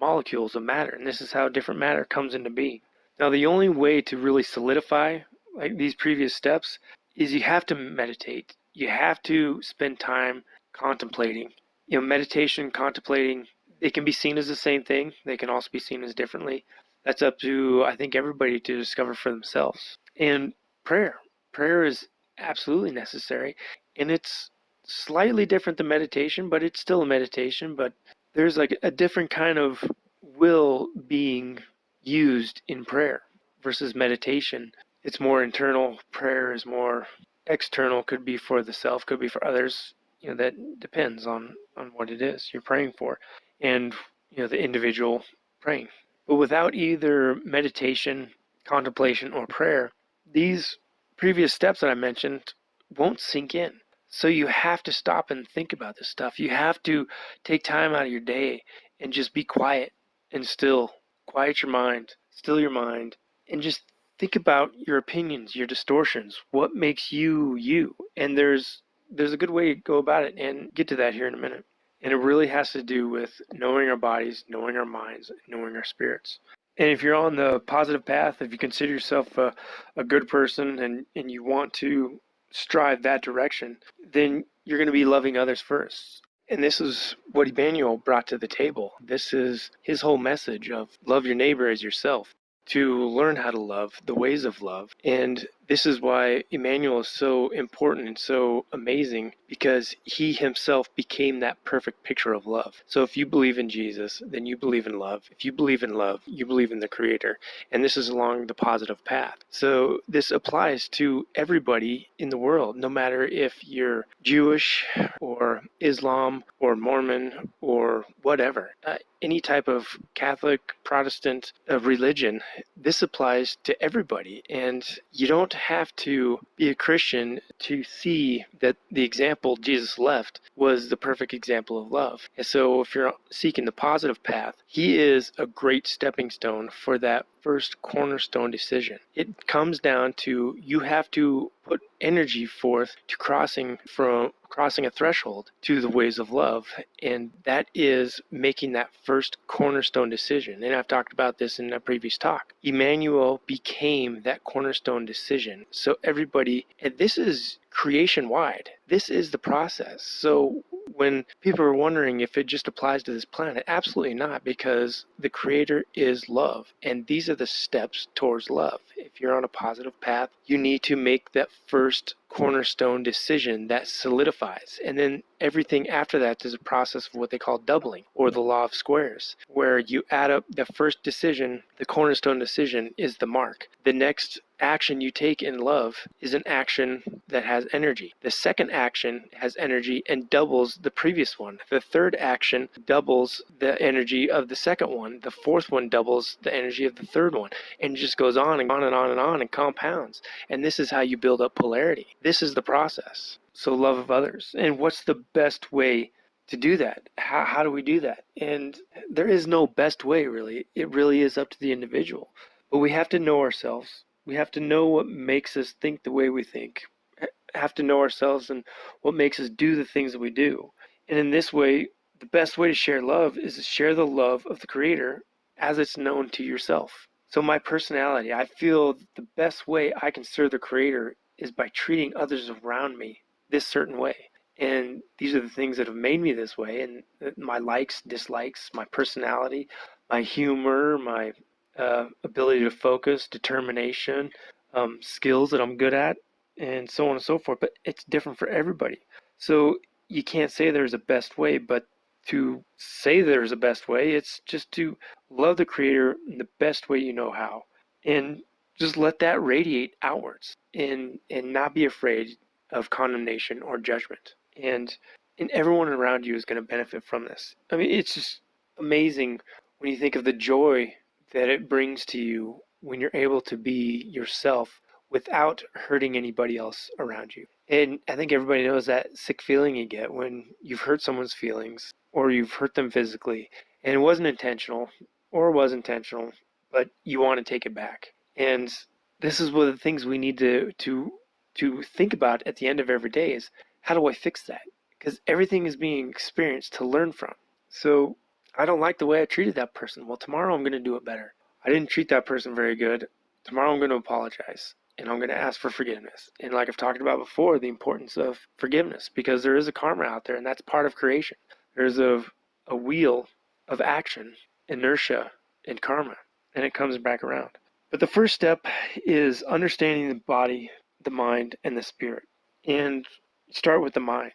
molecules of matter, and this is how different matter comes into being. Now, the only way to really solidify like these previous steps is you have to meditate. You have to spend time contemplating. Meditation, contemplating, they can be seen as the same thing. They can also be seen as differently. That's up to, I think, everybody to discover for themselves. And prayer. Prayer is absolutely necessary, and it's slightly different than meditation, but it's still a meditation, but there's like a different kind of will being used in prayer versus meditation. It's more internal. Prayer is more external, could be for the self, could be for others. That depends on what it is you're praying for and the individual praying. But without either meditation, contemplation, or prayer, these previous steps that I mentioned won't sink in. So you have to stop and think about this stuff. You have to take time out of your day and just be quiet and still. Quiet your mind, still your mind, and just think about your opinions, your distortions, what makes you you. And there's a good way to go about it, and get to that here in a minute. And it really has to do with knowing our bodies, knowing our minds, knowing our spirits. And if you're on the positive path, if you consider yourself a good person and you want to strive that direction, then you're going to be loving others first. And this is what Emmanuel brought to the table. This is his whole message of love your neighbor as yourself, to learn how to love, the ways of love. And this is why Emmanuel is so important and so amazing, because he himself became that perfect picture of love. So if you believe in Jesus, then you believe in love. If you believe in love, you believe in the Creator. And this is along the positive path. So this applies to everybody in the world, no matter if you're Jewish or Islam or Mormon or whatever. Any type of Catholic, Protestant religion, this applies to everybody. And you don't have to be a Christian to see that the example Jesus left was the perfect example of love. And so if you're seeking the positive path, he is a great stepping stone for that first cornerstone decision. It comes down to you have to put energy forth to crossing a threshold to the ways of love, and that is making that first cornerstone decision. And I've talked about this in a previous talk. Emmanuel became that cornerstone decision. So everybody, and this is creation wide, this is the process. So when people are wondering if it just applies to this planet, absolutely not, because the creator is love, and these are the steps towards love. If you're on a positive path, you need to make that first cornerstone decision that solidifies, and then everything after that is a process of what they call doubling, or the law of squares, where you add up the first decision. The cornerstone decision is the mark. The next action you take in love is an action that has energy. The second action has energy and doubles the previous one. The third action doubles the energy of the second one. The fourth one doubles the energy of the third one. And it just goes on and on and on and on and compounds. And this is how you build up polarity. This is the process. So love of others. And what's the best way to do that? How do we do that? And there is no best way, really. It really is up to the individual. But we have to know ourselves. We have to know what makes us think the way we think. Have to know ourselves and what makes us do the things that we do. And in this way, the best way to share love is to share the love of the Creator as it's known to yourself. So my personality, I feel the best way I can serve the Creator is by treating others around me this certain way. And these are the things that have made me this way. And my likes, dislikes, my personality, my humor, my ability to focus, determination, skills that I'm good at, and so on and so forth. But it's different for everybody. So you can't say there's a best way, but to say there's a best way, it's just to love the Creator in the best way you know how. And just let that radiate outwards, and not be afraid of condemnation or judgment. And everyone around you is going to benefit from this. I mean, it's just amazing when you think of the joy that it brings to you when you're able to be yourself without hurting anybody else around you. And I think everybody knows that sick feeling you get when you've hurt someone's feelings or you've hurt them physically, and it wasn't intentional or was intentional, but you want to take it back. And this is one of the things we need to think about at the end of every day is, how do I fix that? Because everything is being experienced to learn from. So I don't like the way I treated that person. Well, tomorrow I'm going to do it better. I didn't treat that person very good. Tomorrow I'm going to apologize, and I'm going to ask for forgiveness. And like I've talked about before, the importance of forgiveness, because there is a karma out there, and that's part of creation. There's a wheel of action, inertia, and karma, and it comes back around. But the first step is understanding the body, the mind, and the spirit. And start with the mind,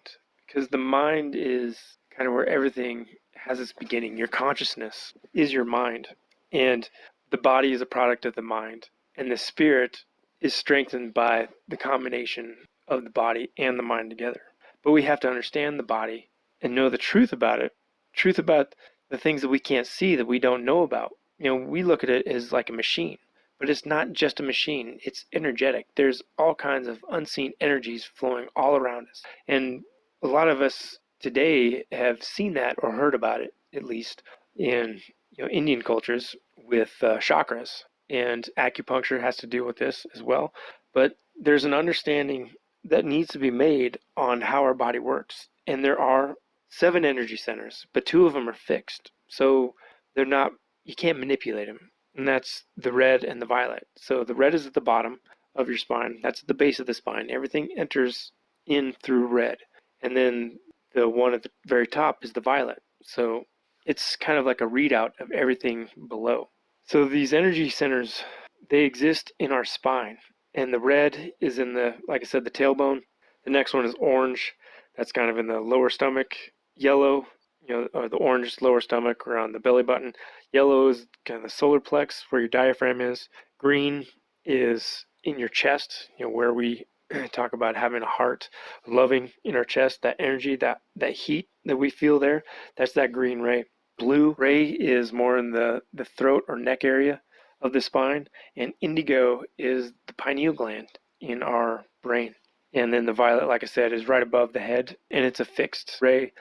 because the mind is kind of where everything has its beginning. Your consciousness is your mind, and the body is a product of the mind, and the spirit is strengthened by the combination of the body and the mind together. But we have to understand the body and know the truth about it, truth about the things that we can't see, that we don't know about. You know, we look at it as like a machine, but it's not just a machine. It's energetic. There's all kinds of unseen energies flowing all around us. And a lot of us today have seen that or heard about it, at least in Indian cultures with chakras. And acupuncture has to deal with this as well. But there's an understanding that needs to be made on how our body works. And there are 7 energy centers, but 2 of them are fixed. So they're not, you can't manipulate them. And that's the red and the violet. So the red is at the bottom of your spine. That's at the base of the spine. Everything enters in through red. And then the one at the very top is the violet. So it's kind of like a readout of everything below. So these energy centers, they exist in our spine. And the red is in the, like I said, the tailbone. The next one is orange. That's kind of in the lower stomach. Yellow, or the orange lower stomach around the belly button. Yellow is kind of the solar plex, where your diaphragm is. Green is in your chest, where we talk about having a heart, loving in our chest, that energy, that heat that we feel there. That's that green ray. Blue ray is more in the throat or neck area of the spine, and indigo is the pineal gland in our brain. And then the violet, like I said, is right above the head, and it's a fixed ray.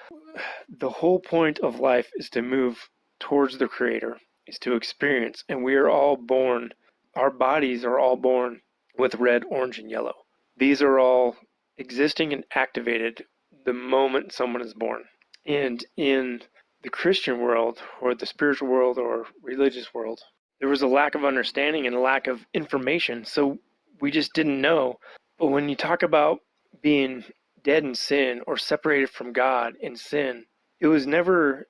The whole point of life is to move towards the Creator, is to experience, and we are all born, our bodies are all born with red, orange, and yellow. These are all existing and activated the moment someone is born. And in the Christian world, or the spiritual world, or religious world, there was a lack of understanding and a lack of information, so we just didn't know. But when you talk about being dead in sin or separated from God in sin, it was never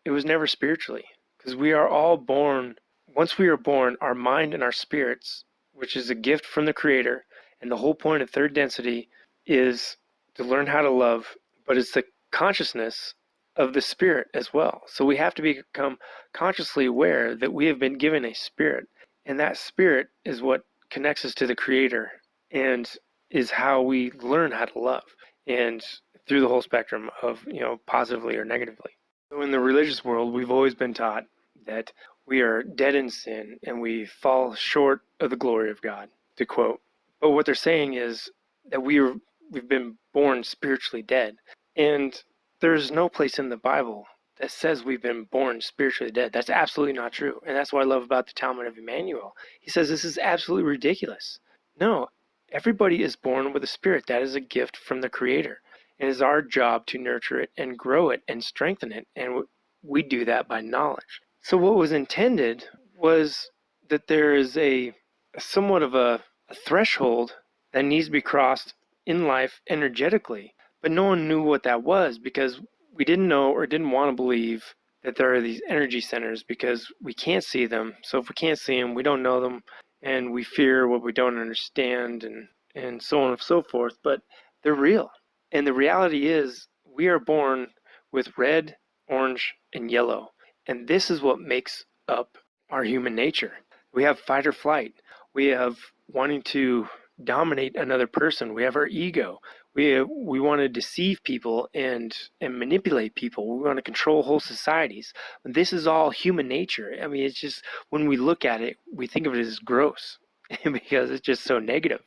spiritually, because we are all born. Once we are born, our mind and our spirits, which is a gift from the Creator, and the whole point of third density is to learn how to love, but it's the consciousness of the spirit as well. So we have to become consciously aware that we have been given a spirit, and that spirit is what connects us to the Creator and is how we learn how to love, and through the whole spectrum of, positively or negatively. So in the religious world, we've always been taught that we are dead in sin and we fall short of the glory of God, to quote. But what they're saying is that we've been born spiritually dead. And there's no place in the Bible that says we've been born spiritually dead. That's absolutely not true. And that's what I love about the Talmud of Emmanuel. He says this is absolutely ridiculous. No, everybody is born with a spirit. That is a gift from the Creator. And it's our job to nurture it and grow it and strengthen it. And we do that by knowledge. So what was intended was that there is a somewhat of a threshold that needs to be crossed in life energetically. But no one knew what that was, because we didn't know or didn't want to believe that there are these energy centers, because we can't see them. So if we can't see them, we don't know them, and we fear what we don't understand, and so on and so forth. But they're real. And the reality is we are born with red, orange, and yellow. And this is what makes up our human nature. We have fight or flight. We have wanting to dominate another person. We have our ego. We want to deceive people and manipulate people. We want to control whole societies. This is all human nature. I mean, it's just, when we look at it, we think of it as gross because it's just so negative.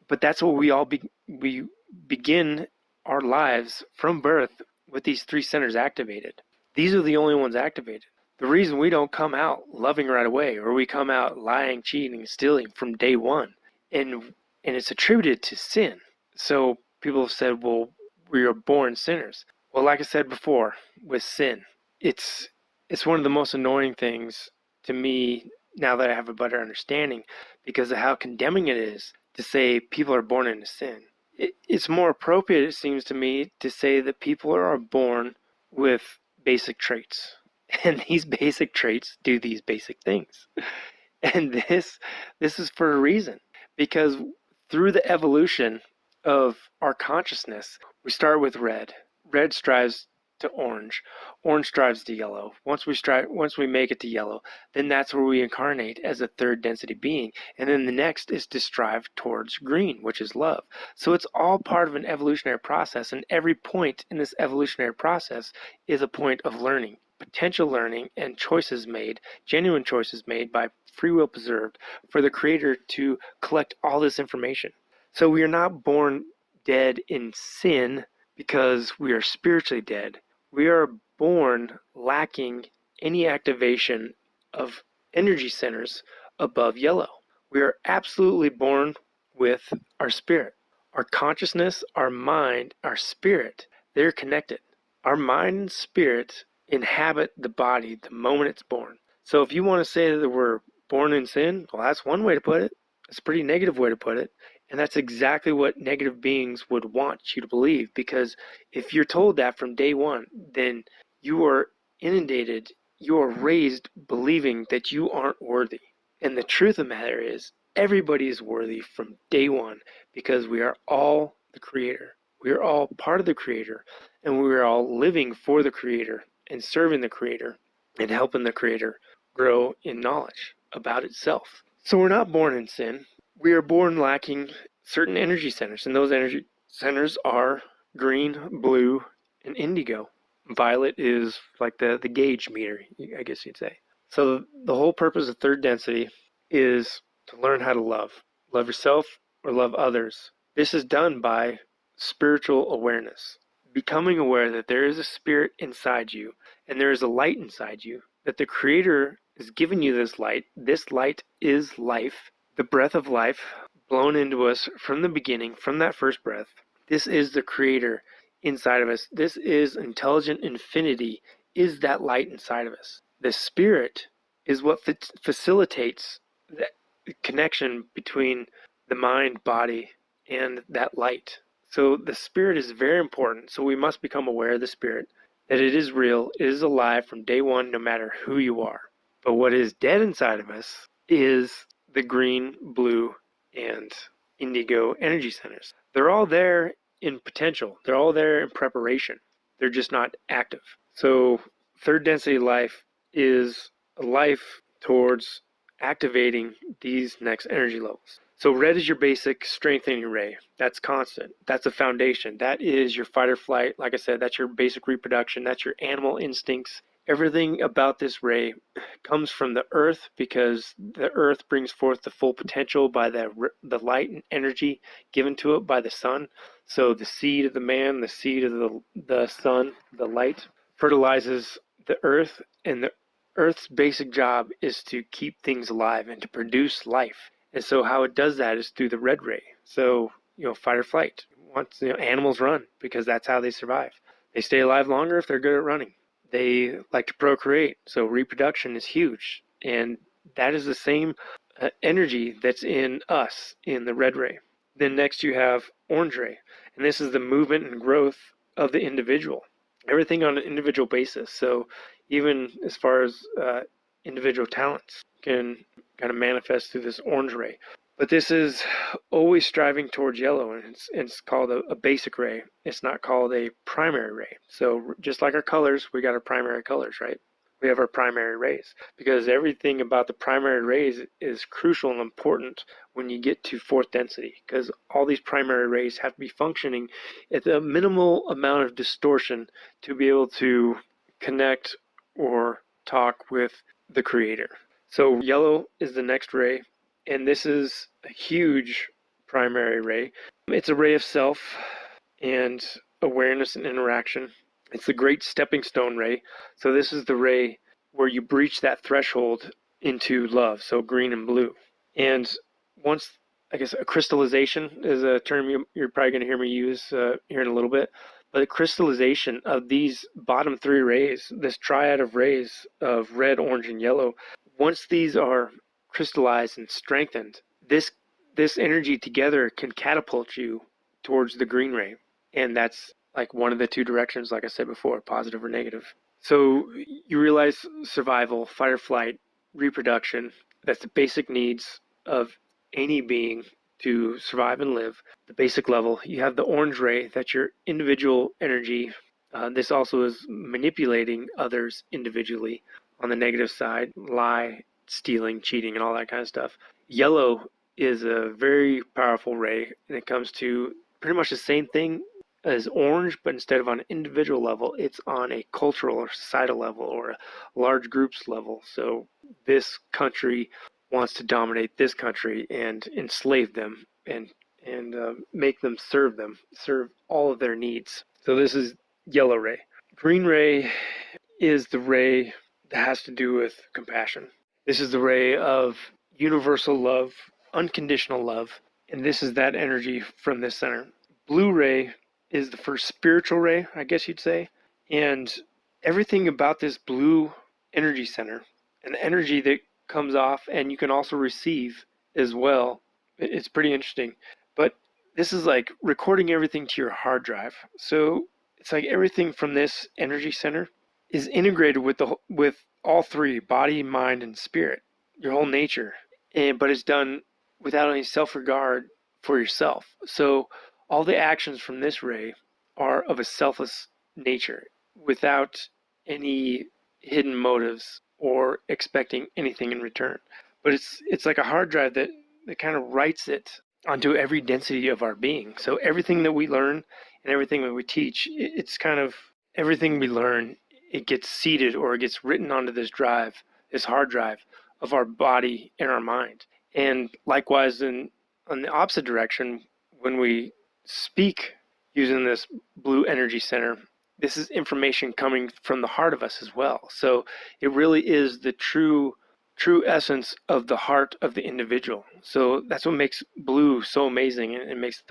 But that's what we begin our lives from birth with these three centers activated. These are the only ones activated. The reason we don't come out loving right away, or we come out lying, cheating, stealing from day one, and it's attributed to sin. So people have said, well, we are born sinners. Well, like I said before, with sin, it's one of the most annoying things to me now that I have a better understanding, because of how condemning it is to say people are born into sin. It's more appropriate, it seems to me, to say that people are born with basic traits. And these basic traits do these basic things. And this is for a reason. Because through the evolution of our consciousness, we start with red. Red strives to orange. Orange strives to yellow. Once we make it to yellow, then that's where we incarnate as a third density being. And then the next is to strive towards green, which is love. So it's all part of an evolutionary process, and every point in this evolutionary process is a point of learning, potential learning, and choices made, genuine choices made by free will preserved for the Creator to collect all this information. So we are not born dead in sin because we are spiritually dead. We are born lacking any activation of energy centers above yellow. We are absolutely born with our spirit. Our consciousness, our mind, our spirit, they're connected. Our mind and spirit inhabit the body the moment it's born. So if you want to say that we're born in sin, well, that's one way to put it. It's a pretty negative way to put it. And that's exactly what negative beings would want you to believe, because if you're told that from day one, then you are inundated, you are raised believing that you aren't worthy. And the truth of the matter is, everybody is worthy from day one, because we are all the Creator. We are all part of the Creator, and we are all living for the Creator and serving the Creator and helping the Creator grow in knowledge about itself. So we're not born in sin. We are born lacking certain energy centers, and those energy centers are green, blue, and indigo. Violet is like the gauge meter, I guess you'd say. So the whole purpose of third density is to learn how to love. Love yourself or love others. This is done by spiritual awareness. Becoming aware that there is a spirit inside you, and there is a light inside you, that the Creator is giving you this light. This light is life, the breath of life, blown into us from the beginning, from that first breath. This is the creator inside of us. This is intelligent infinity, is that light inside of us. The spirit is what facilitates that connection between the mind, body, and that light. So the spirit is very important. So we must become aware of the spirit, that it is real, it is alive from day one, no matter who you are. But what is dead inside of us is the green, blue, and indigo energy centers. They're all there in potential. They're all there in preparation. They're just not active. So third density life is a life towards activating these next energy levels. So red is your basic strengthening ray. That's constant. That's a foundation. That is your fight or flight. Like I said, that's your basic reproduction. That's your animal instincts. Everything about this ray comes from the earth, because the earth brings forth the full potential by the light and energy given to it by the sun. So the seed of the man, the seed of the sun, the light, fertilizes the earth, and the earth's basic job is to keep things alive and to produce life. And so how it does that is through the red ray. So, fight or flight. Once animals run, because that's how they survive. They stay alive longer if they're good at running. They like to procreate, so reproduction is huge. And that is the same energy that's in us in the red ray. Then next you have orange ray, and this is the movement and growth of the individual. Everything on an individual basis. So even as far as individual talents can kind of manifest through this orange ray. But this is always striving towards yellow, and it's called a basic ray. It's not called a primary ray. So just like our colors, we got our primary colors, right? We have our primary rays, because everything about the primary rays is crucial and important when you get to fourth density, because all these primary rays have to be functioning at the minimal amount of distortion to be able to connect or talk with the creator. So yellow is the next ray, and this is a huge primary ray. It's a ray of self and awareness and interaction. It's the great stepping stone ray. So this is the ray where you breach that threshold into love, so green and blue. And once, I guess, a crystallization is a term you're probably going to hear me use here in a little bit. But the crystallization of these bottom three rays, this triad of rays of red, orange, and yellow, once these are crystallized and strengthened, this energy together can catapult you towards the green ray. And that's like one of the two directions, like I said before, positive or negative. So you realize survival, fight or flight, reproduction, that's the basic needs of any being to survive and live. The basic level. You have the orange ray, that's your individual energy. This also is manipulating others individually. On the negative side, lie, stealing, cheating, and all that kind of stuff. Yellow is a very powerful ray, and it comes to pretty much the same thing as orange, but instead of on an individual level, it's on a cultural or societal level or a large groups level. So this country wants to dominate this country and enslave them and make them serve all of their needs. So this is yellow ray. Green ray is the ray that has to do with compassion. This is the ray of universal love, unconditional love, and this is that energy from this center. Blue ray is the first spiritual ray, I guess you'd say, and everything about this blue energy center and the energy that comes off, and you can also receive as well. It's pretty interesting. But this is like recording everything to your hard drive. So it's like everything from this energy center is integrated with all three, body, mind, and spirit, your whole nature. But it's done without any self-regard for yourself. So all the actions from this ray are of a selfless nature, without any hidden motives or expecting anything in return. But it's like a hard drive that kind of writes it onto every density of our being. So everything that we learn and everything that we teach, it's kind of everything we learn, it gets seeded or it gets written onto this drive, this hard drive of our body and our mind. And likewise, on the opposite direction, when we speak using this blue energy center, this is information coming from the heart of us as well. So it really is the true true essence of the heart of the individual. So that's what makes blue so amazing, and it makes it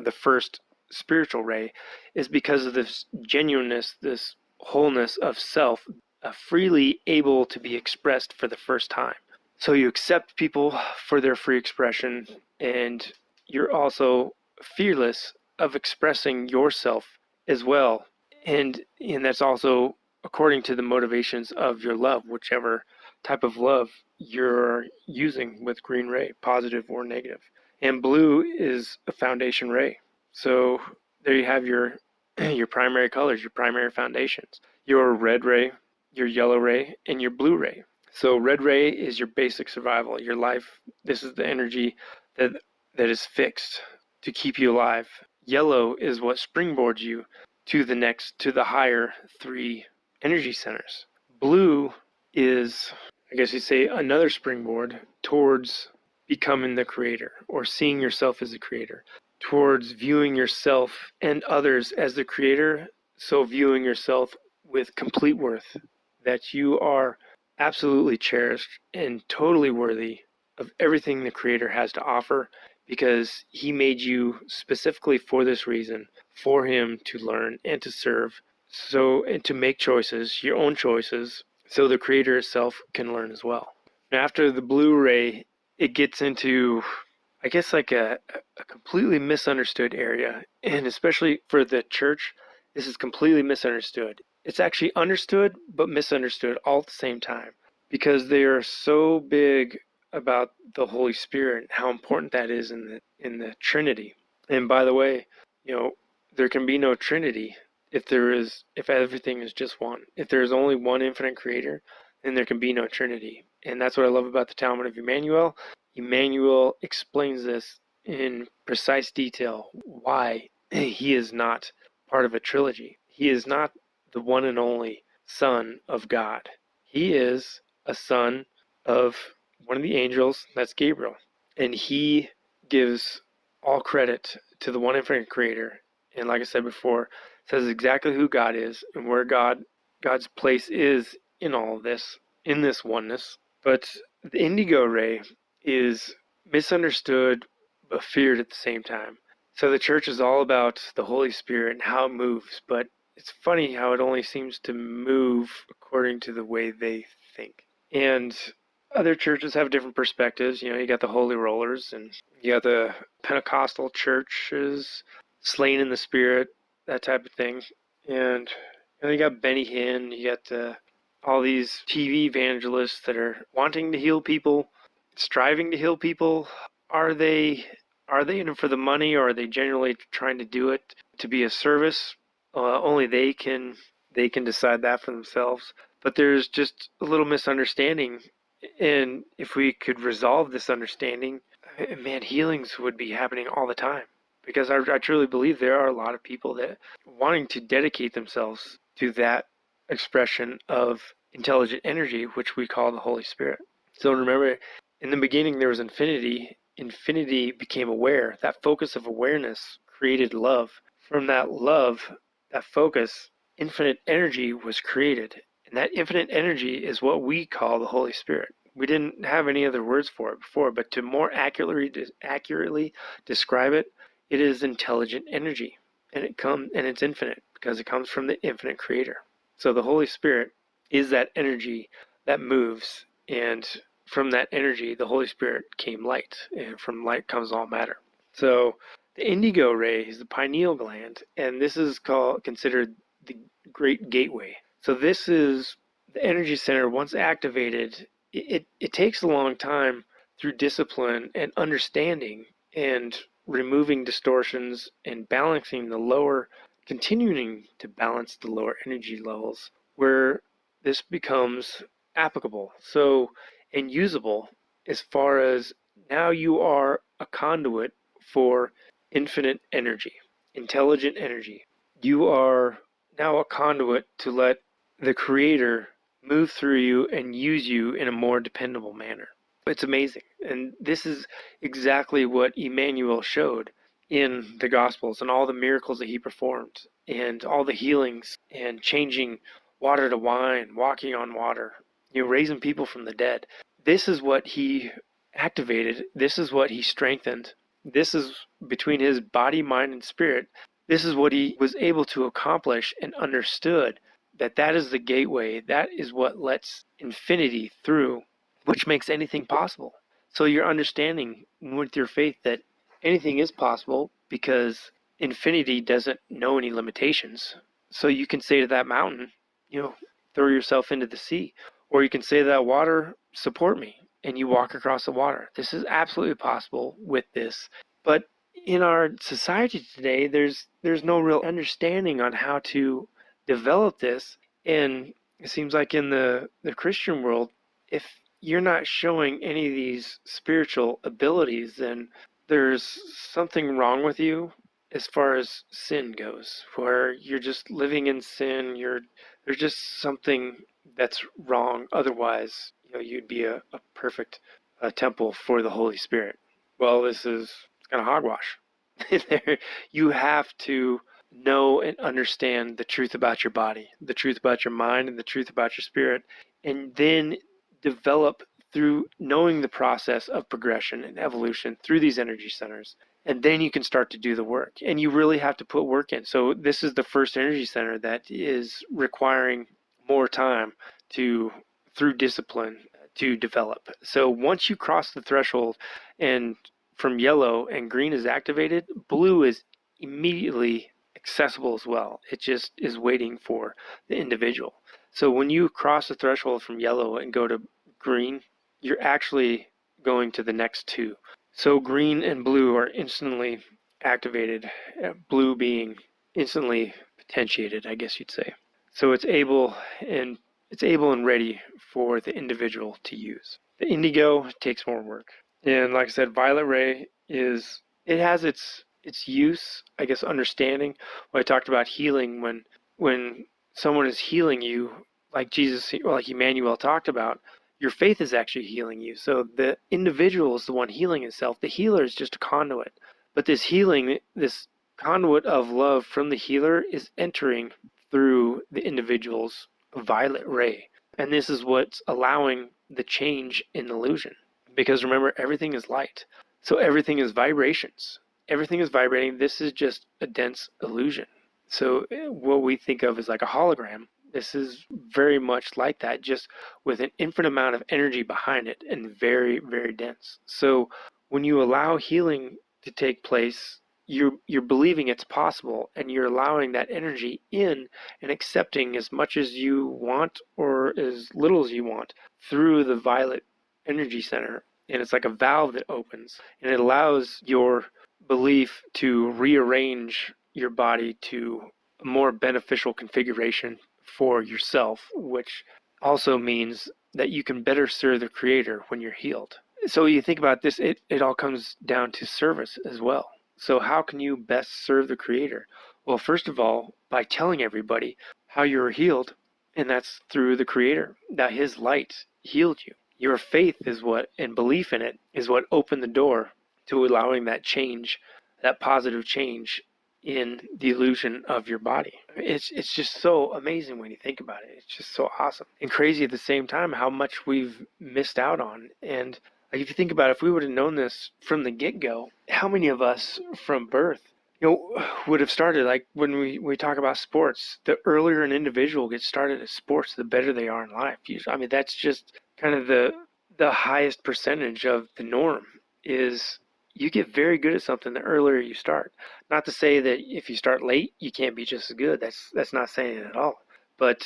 the first spiritual ray, is because of this genuineness, this wholeness of self, freely able to be expressed for the first time. So you accept people for their free expression, and you're also fearless of expressing yourself as well. And that's also according to the motivations of your love, whichever type of love you're using with green ray, positive or negative. And blue is a foundation ray. So there you have your your primary colors, your primary foundations. Your red ray, your yellow ray, and your blue ray. So red ray is your basic survival, your life. This is the energy that that is fixed to keep you alive. Yellow is what springboards you to the higher three energy centers. Blue is, I guess you say, another springboard towards becoming the creator, or seeing yourself as a creator, towards viewing yourself and others as the creator. So viewing yourself with complete worth, that you are absolutely cherished and totally worthy of everything the creator has to offer, because he made you specifically for this reason, for him to learn and to serve, so, and to make choices, your own choices, so the creator itself can learn as well. And after the blue ray, it gets into, I guess, like a completely misunderstood area, and especially for the church, this is completely misunderstood. It's actually understood but misunderstood all at the same time, because they are so big about the Holy Spirit and how important that is in the Trinity. And by the way, there can be no Trinity if everything is just one. If there is only one infinite creator, then there can be no Trinity. And that's what I love about the Talmud of Emmanuel. Emmanuel explains this in precise detail, why he is not part of a trilogy. He is not the one and only Son of God. He is a son of one of the angels, that's Gabriel. And he gives all credit to the one infinite creator. And like I said before, says exactly who God is and where God's place is in all of this, in this oneness. But the indigo ray is misunderstood but feared at the same time. So the church is all about the Holy Spirit and how it moves, but it's funny how it only seems to move according to the way they think. And other churches have different perspectives. You got the Holy Rollers, and you got the Pentecostal churches, slain in the Spirit, that type of thing. And you got Benny Hinn, you got all these TV evangelists that are wanting to heal people, striving to heal people. Are they in it for the money, or are they genuinely trying to do it to be a service? Only they can decide that for themselves. But there's just a little misunderstanding, and if we could resolve this understanding, man, healings would be happening all the time. Because I truly believe there are a lot of people that wanting to dedicate themselves to that expression of intelligent energy, which we call the Holy Spirit. So remember, in the beginning there was infinity. Infinity became aware. That focus of awareness created love. From that love, that focus, infinite energy was created. And that infinite energy is what we call the Holy Spirit. We didn't have any other words for it before, but to more accurately describe it, it is intelligent energy, and it's infinite because it comes from the infinite creator. So the Holy Spirit is that energy that moves, and from that energy, the Holy Spirit came light, and from light comes all matter. So the indigo ray is the pineal gland, and this is considered the great gateway. So this is the energy center. Once activated, it takes a long time through discipline and understanding and removing distortions and continuing to balance the lower energy levels, where this becomes applicable. So, and usable, as far as now you are a conduit for infinite energy, intelligent energy. You are now a conduit to let the Creator move through you and use you in a more dependable manner. It's amazing. And this is exactly what Emmanuel showed in the Gospels, and all the miracles that he performed, and all the healings, and changing water to wine, walking on water. raising people from the dead. This is what he activated. This is what he strengthened. This is between his body, mind, and spirit. This is what he was able to accomplish and understood, that is the gateway. That is what lets infinity through, which makes anything possible. So you're understanding with your faith that anything is possible because infinity doesn't know any limitations. So you can say to that mountain, throw yourself into the sea. Or you can say to that water, support me, and you walk across the water. This is absolutely possible with this. But in our society today, there's no real understanding on how to develop this. And it seems like in the Christian world, if you're not showing any of these spiritual abilities, then there's something wrong with you as far as sin goes, where you're just living in sin. There's just something that's wrong. Otherwise, you'd be a perfect temple for the Holy Spirit. Well, this is kind of hogwash. You have to know and understand the truth about your body, the truth about your mind, and the truth about your spirit, and then develop through knowing the process of progression and evolution through these energy centers. And then you can start to do the work. And you really have to put work in. So this is the first energy center that is requiring more time through discipline to develop. So once you cross the threshold and from yellow and green is activated, blue is immediately accessible as well. It just is waiting for the individual. So when you cross the threshold from yellow and go to green, you're actually going to the next two. So green and blue are instantly activated, blue being instantly potentiated, I guess you'd say. So it's able and ready for the individual to use. The indigo takes more work. And like I said, violet ray has its use, I guess, understanding. When I talked about healing, when someone is healing you, like Jesus, or like Emmanuel talked about, your faith is actually healing you. So the individual is the one healing itself. The healer is just a conduit. But this healing, this conduit of love from the healer is entering through the individual's violet ray. And this is what's allowing the change in illusion. Because remember, everything is light. So everything is vibrations. Everything is vibrating. This is just a dense illusion. So what we think of as like a hologram, this is very much like that, just with an infinite amount of energy behind it and very, very dense. So when you allow healing to take place, you're believing it's possible, and you're allowing that energy in and accepting as much as you want or as little as you want through the violet energy center. And it's like a valve that opens, and it allows your belief to rearrange your body to a more beneficial configuration for yourself, which also means that you can better serve the Creator when you're healed. So you think about this, it all comes down to service as well. So how can you best serve the Creator? Well, first of all, by telling everybody how you were healed, and that's through the Creator, that His light healed you. Your faith is what, and belief in it, is what opened the door to allowing that change, that positive change in the illusion of your body. It's just so amazing when you think about it. It's just so awesome and crazy at the same time how much we've missed out on. And like, if you think about it, if we would have known this from the get-go, how many of us from birth would have started, like when we talk about sports, the earlier an individual gets started at sports, the better they are in life. I mean, that's just kind of the highest percentage of the norm is you get very good at something the earlier you start. Not to say that if you start late, you can't be just as good. That's not saying it at all. But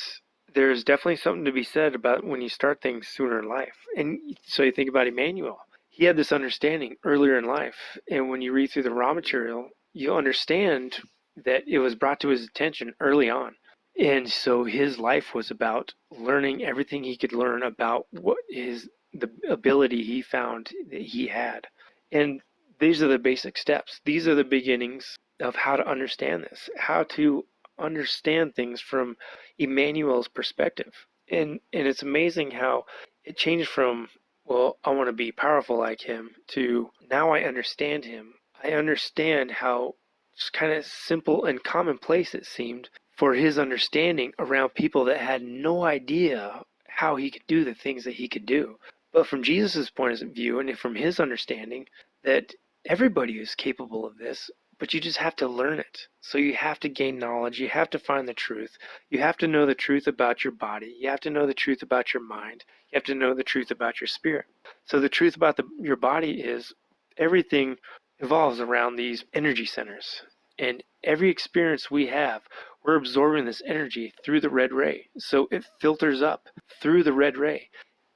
there's definitely something to be said about when you start things sooner in life. And so you think about Emmanuel. He had this understanding earlier in life. And when you read through the raw material, you understand that it was brought to his attention early on. And so his life was about learning everything he could learn about the ability he found that he had. And these are the basic steps. These are the beginnings of how to understand this, how to understand things from Emmanuel's perspective. And it's amazing how it changed from, well, I want to be powerful like him, to now I understand him. I understand how just kind of simple and commonplace it seemed for his understanding around people that had no idea how he could do the things that he could do. But from Jesus' point of view, and from his understanding, that everybody is capable of this, but you just have to learn it. So you have to gain knowledge. You have to find the truth. You have to know the truth about your body. You have to know the truth about your mind. You have to know the truth about your spirit. So the truth about your body is everything evolves around these energy centers. And every experience we have, we're absorbing this energy through the red ray. So it filters up through the red ray.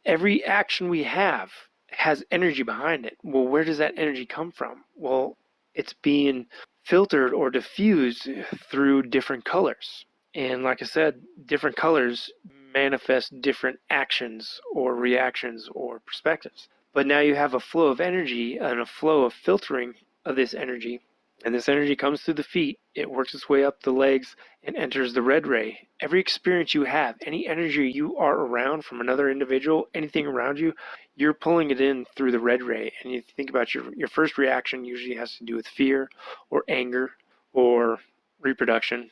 Every action we have has energy behind it. Well, where does that energy come from? Well, it's being filtered or diffused through different colors. And like I said, different colors manifest different actions or reactions or perspectives. But now you have a flow of energy and a flow of filtering of this energy. And this energy comes through the feet. It works its way up the legs and enters the red ray. Every experience you have, any energy you are around from another individual, anything around you, you're pulling it in through the red ray. And you think about your first reaction usually has to do with fear or anger or reproduction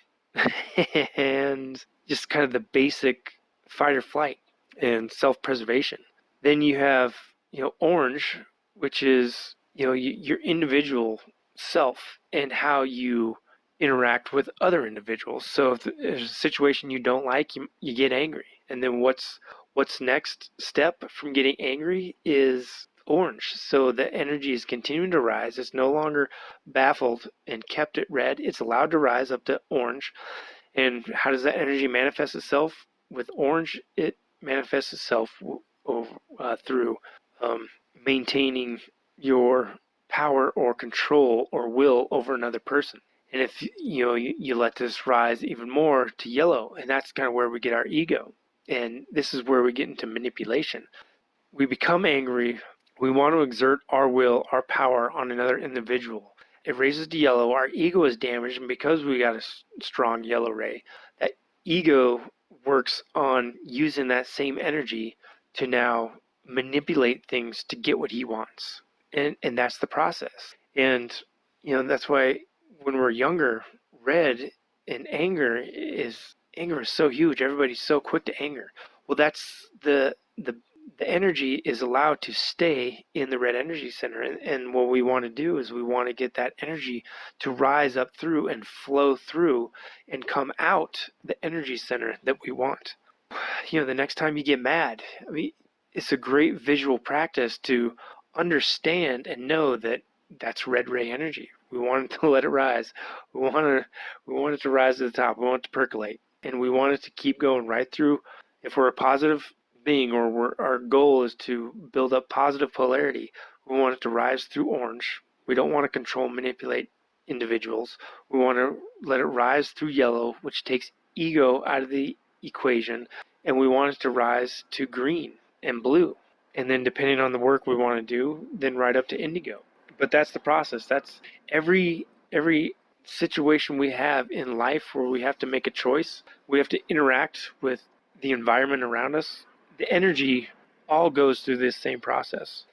and just kind of the basic fight or flight and self-preservation. Then you have, orange, which is, your individual self and how you interact with other individuals. So if there's a situation you don't like, you get angry. And then what's next step from getting angry is orange. So the energy is continuing to rise. It's no longer baffled and kept at red. It's allowed to rise up to orange. And how does that energy manifest itself? With orange, it manifests itself through maintaining your power or control or will over another person. And if you let this rise even more to yellow, and that's kind of where we get our ego. And this is where we get into manipulation. We become angry. We want to exert our will, our power on another individual. It raises to yellow. Our ego is damaged, and because we got a strong yellow ray, that ego works on using that same energy to now manipulate things to get what he wants. And that's the process. And that's why when we're younger, red and anger is so huge. Everybody's so quick to anger. Well, that's the energy is allowed to stay in the red energy center. And what we want to do is we want to get that energy to rise up through and flow through and come out the energy center that we want. The next time you get mad, it's a great visual practice to understand and know that that's red ray energy. We want it to let it rise. We want it to rise to the top. We want it to percolate, and we want it to keep going right through. If we're a positive being, or our goal is to build up positive polarity, we want it to rise through orange. We don't want to control, manipulate individuals. We want to let it rise through yellow, which takes ego out of the equation, and we want it to rise to green and blue. And then depending on the work we want to do, then right up to indigo. But that's the process. That's every situation we have in life where we have to make a choice. We have to interact with the environment around us. The energy all goes through this same process.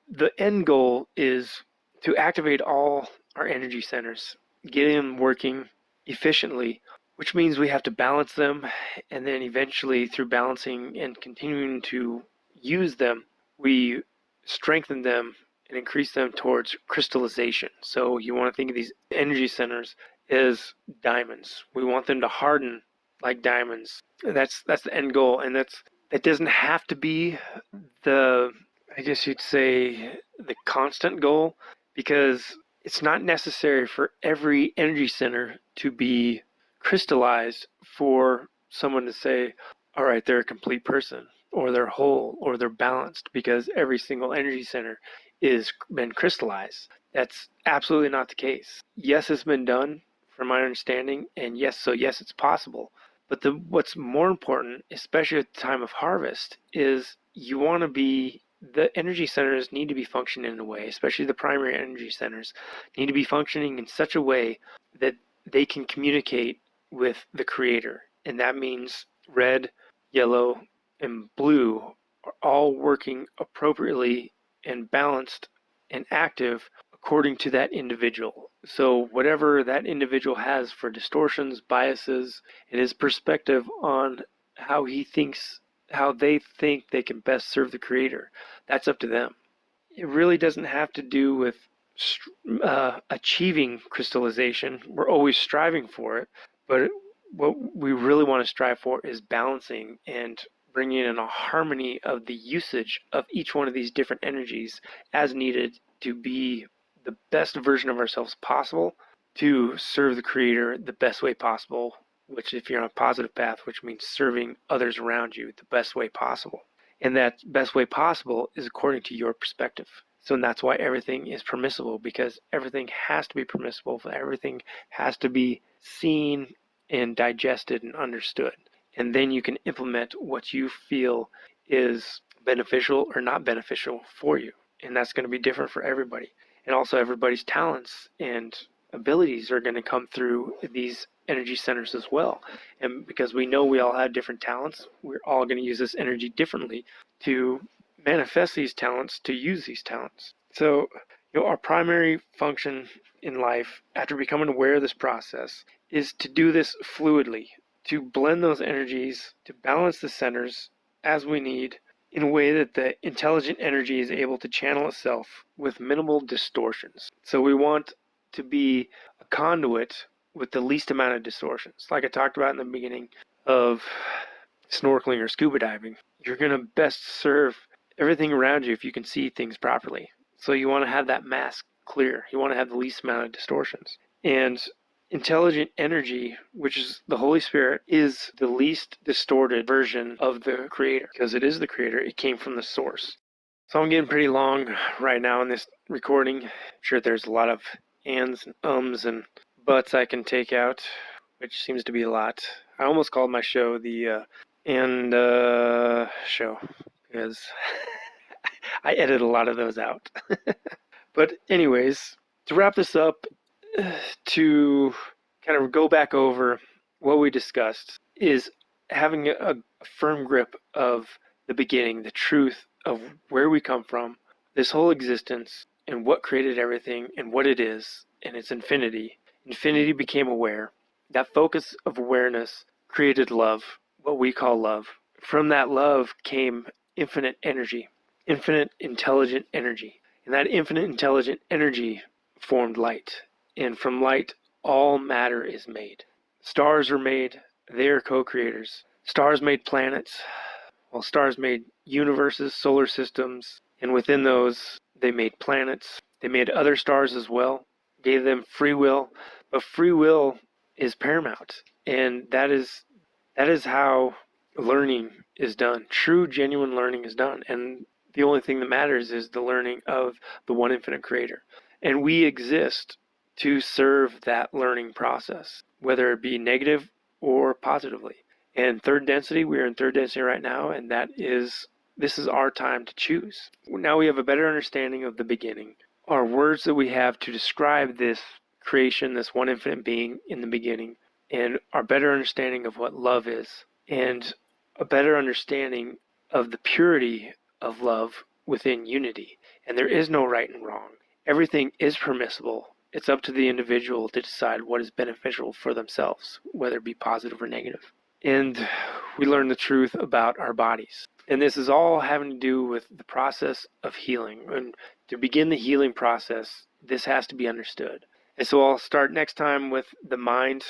The end goal is to activate all our energy centers, get them working efficiently, which means we have to balance them, and then eventually through balancing and continuing to use them, we strengthen them and increase them towards crystallization. So you want to think of these energy centers as diamonds. We want them to harden like diamonds. That's the end goal, and that doesn't have to be the, I guess you'd say, the constant goal, because it's not necessary for every energy center to be crystallized for someone to say, all right, they're a complete person, or they're whole, or they're balanced, because every single energy center is been crystallized. That's absolutely not the case. Yes, it's been done from my understanding, and yes, it's possible. But what's more important, especially at the time of harvest, is the energy centers need to be functioning in a way, especially the primary energy centers, need to be functioning in such a way that they can communicate with the creator. And that means red, yellow, and blue are all working appropriately and balanced and active according to that individual. So whatever that individual has for distortions, biases, and his perspective on how he thinks, how they think they can best serve the Creator. That's up to them. It really doesn't have to do with achieving crystallization. We're always striving for it, but what we really want to strive for is balancing and bringing in a harmony of the usage of each one of these different energies as needed to be the best version of ourselves possible, to serve the Creator the best way possible, which if you're on a positive path, which means serving others around you the best way possible. And that best way possible is according to your perspective. So that's why everything is permissible, because everything has to be permissible. Everything has to be seen and digested and understood. And then you can implement what you feel is beneficial or not beneficial for you. And that's going to be different for everybody. And also everybody's talents and abilities are going to come through these energy centers as well. And because we know we all have different talents, we're all going to use this energy differently to manifest these talents, to use these talents. So, our primary function in life, after becoming aware of this process, is to do this fluidly, to blend those energies, to balance the centers as we need in a way that the intelligent energy is able to channel itself with minimal distortions. So we want to be a conduit with the least amount of distortions. Like I talked about in the beginning of snorkeling or scuba diving, you're going to best serve everything around you if you can see things properly. So you want to have that mask clear. You want to have the least amount of distortions. And intelligent energy, which is the Holy Spirit, is the least distorted version of the Creator, because it is the Creator. It came from the source. So I'm getting pretty long right now in this recording. I'm sure there's a lot of ands and ums and buts I can take out, which seems to be a lot. I almost called my show the show, because I edit a lot of those out. But anyways, to wrap this up, to kind of go back over what we discussed, is having a firm grip of the beginning, the truth of where we come from, this whole existence, and what created everything, and what it is, and its infinity. Infinity became aware. That focus of awareness created love, what we call love. From that love came infinite energy, infinite intelligent energy. And that infinite intelligent energy formed light. And from light, all matter is made. Stars are made. They are co-creators. Stars made planets. Well, stars made universes, solar systems. And within those, they made planets. They made other stars as well. Gave them free will. But free will is paramount. And that is how learning is done. True, genuine learning is done. And the only thing that matters is the learning of the one infinite Creator. And we exist to serve that learning process, whether it be negative or positively. And third density, we are in third density right now, and this is our time to choose. Now we have a better understanding of the beginning. Our words that we have to describe this creation, this one infinite being in the beginning, and our better understanding of what love is, and a better understanding of the purity of love within unity. And there is no right and wrong. Everything is permissible. It's up to the individual to decide what is beneficial for themselves, whether it be positive or negative. And we learn the truth about our bodies. And this is all having to do with the process of healing. And to begin the healing process, this has to be understood. And so I'll start next time with the mind,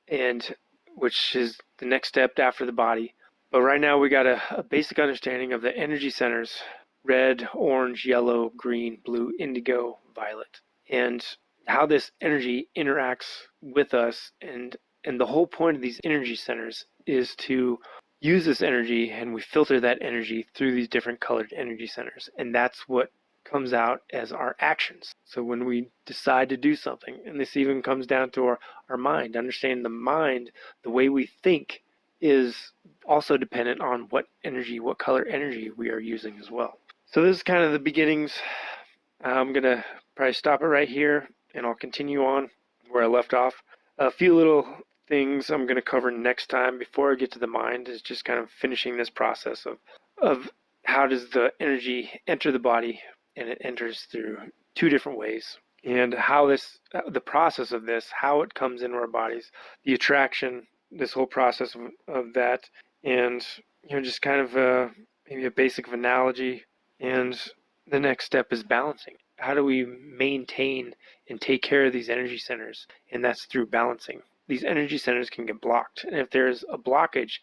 and which is the next step after the body. But right now we got a basic understanding of the energy centers: red, orange, yellow, green, blue, indigo, violet, and how this energy interacts with us. And the whole point of these energy centers is to use this energy, and we filter that energy through these different colored energy centers. And that's what comes out as our actions. So when we decide to do something, and this even comes down to our mind, understanding the mind, the way we think, is also dependent on what energy, what color energy we are using as well. So this is kind of the beginnings. I'm going to probably stop it right here, and I'll continue on where I left off. A few little things I'm going to cover next time before I get to the mind is just kind of finishing this process of how does the energy enter the body, and it enters through two different ways, and how the process of this, how it comes into our bodies, the attraction, this whole process of that, and just kind of maybe a basic analogy. And the next step is balancing. How do we maintain and take care of these energy centers? And that's through balancing. These energy centers can get blocked. And if there's a blockage,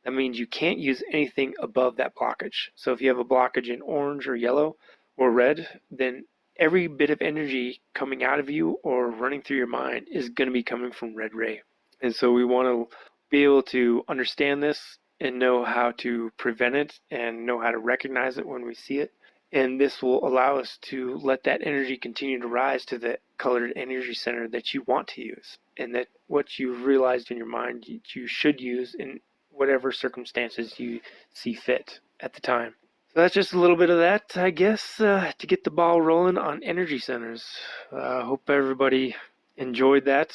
that means you can't use anything above that blockage. So if you have a blockage in orange or yellow or red, then every bit of energy coming out of you or running through your mind is going to be coming from red ray. And so we want to be able to understand this and know how to prevent it and know how to recognize it when we see it. And this will allow us to let that energy continue to rise to the colored energy center that you want to use, and that what you've realized in your mind you should use in whatever circumstances you see fit at the time. So that's just a little bit of that, I guess, to get the ball rolling on energy centers. I hope everybody enjoyed that,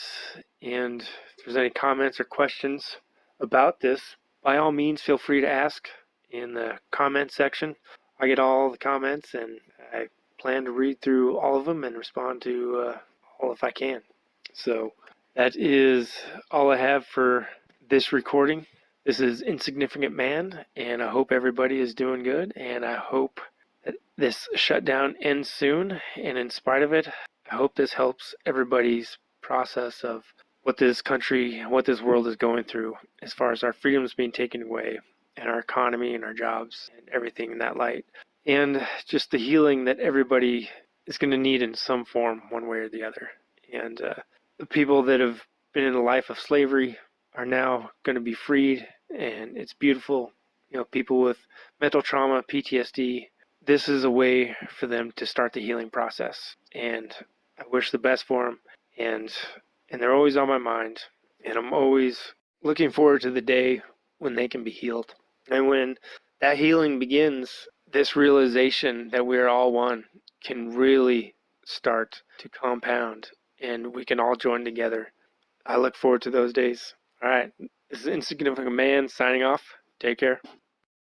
and if there's any comments or questions about this, by all means feel free to ask in the comment section. I get all the comments, and I plan to read through all of them and respond to all if I can. So that is all I have for this recording. This is Insignificant Man, and I hope everybody is doing good, and I hope that this shutdown ends soon, and in spite of it, I hope this helps everybody's process of what this country, what this world is going through as far as our freedoms being taken away and our economy and our jobs and everything in that light. And just the healing that everybody is going to need in some form, one way or the other. And the people that have been in a life of slavery are now going to be freed, and it's beautiful. People with mental trauma, PTSD, this is a way for them to start the healing process. And I wish the best for them. And they're always on my mind. And I'm always looking forward to the day when they can be healed. And when that healing begins, this realization that we're all one can really start to compound, and we can all join together. I look forward to those days. All right, this is Insignificant Man signing off. Take care.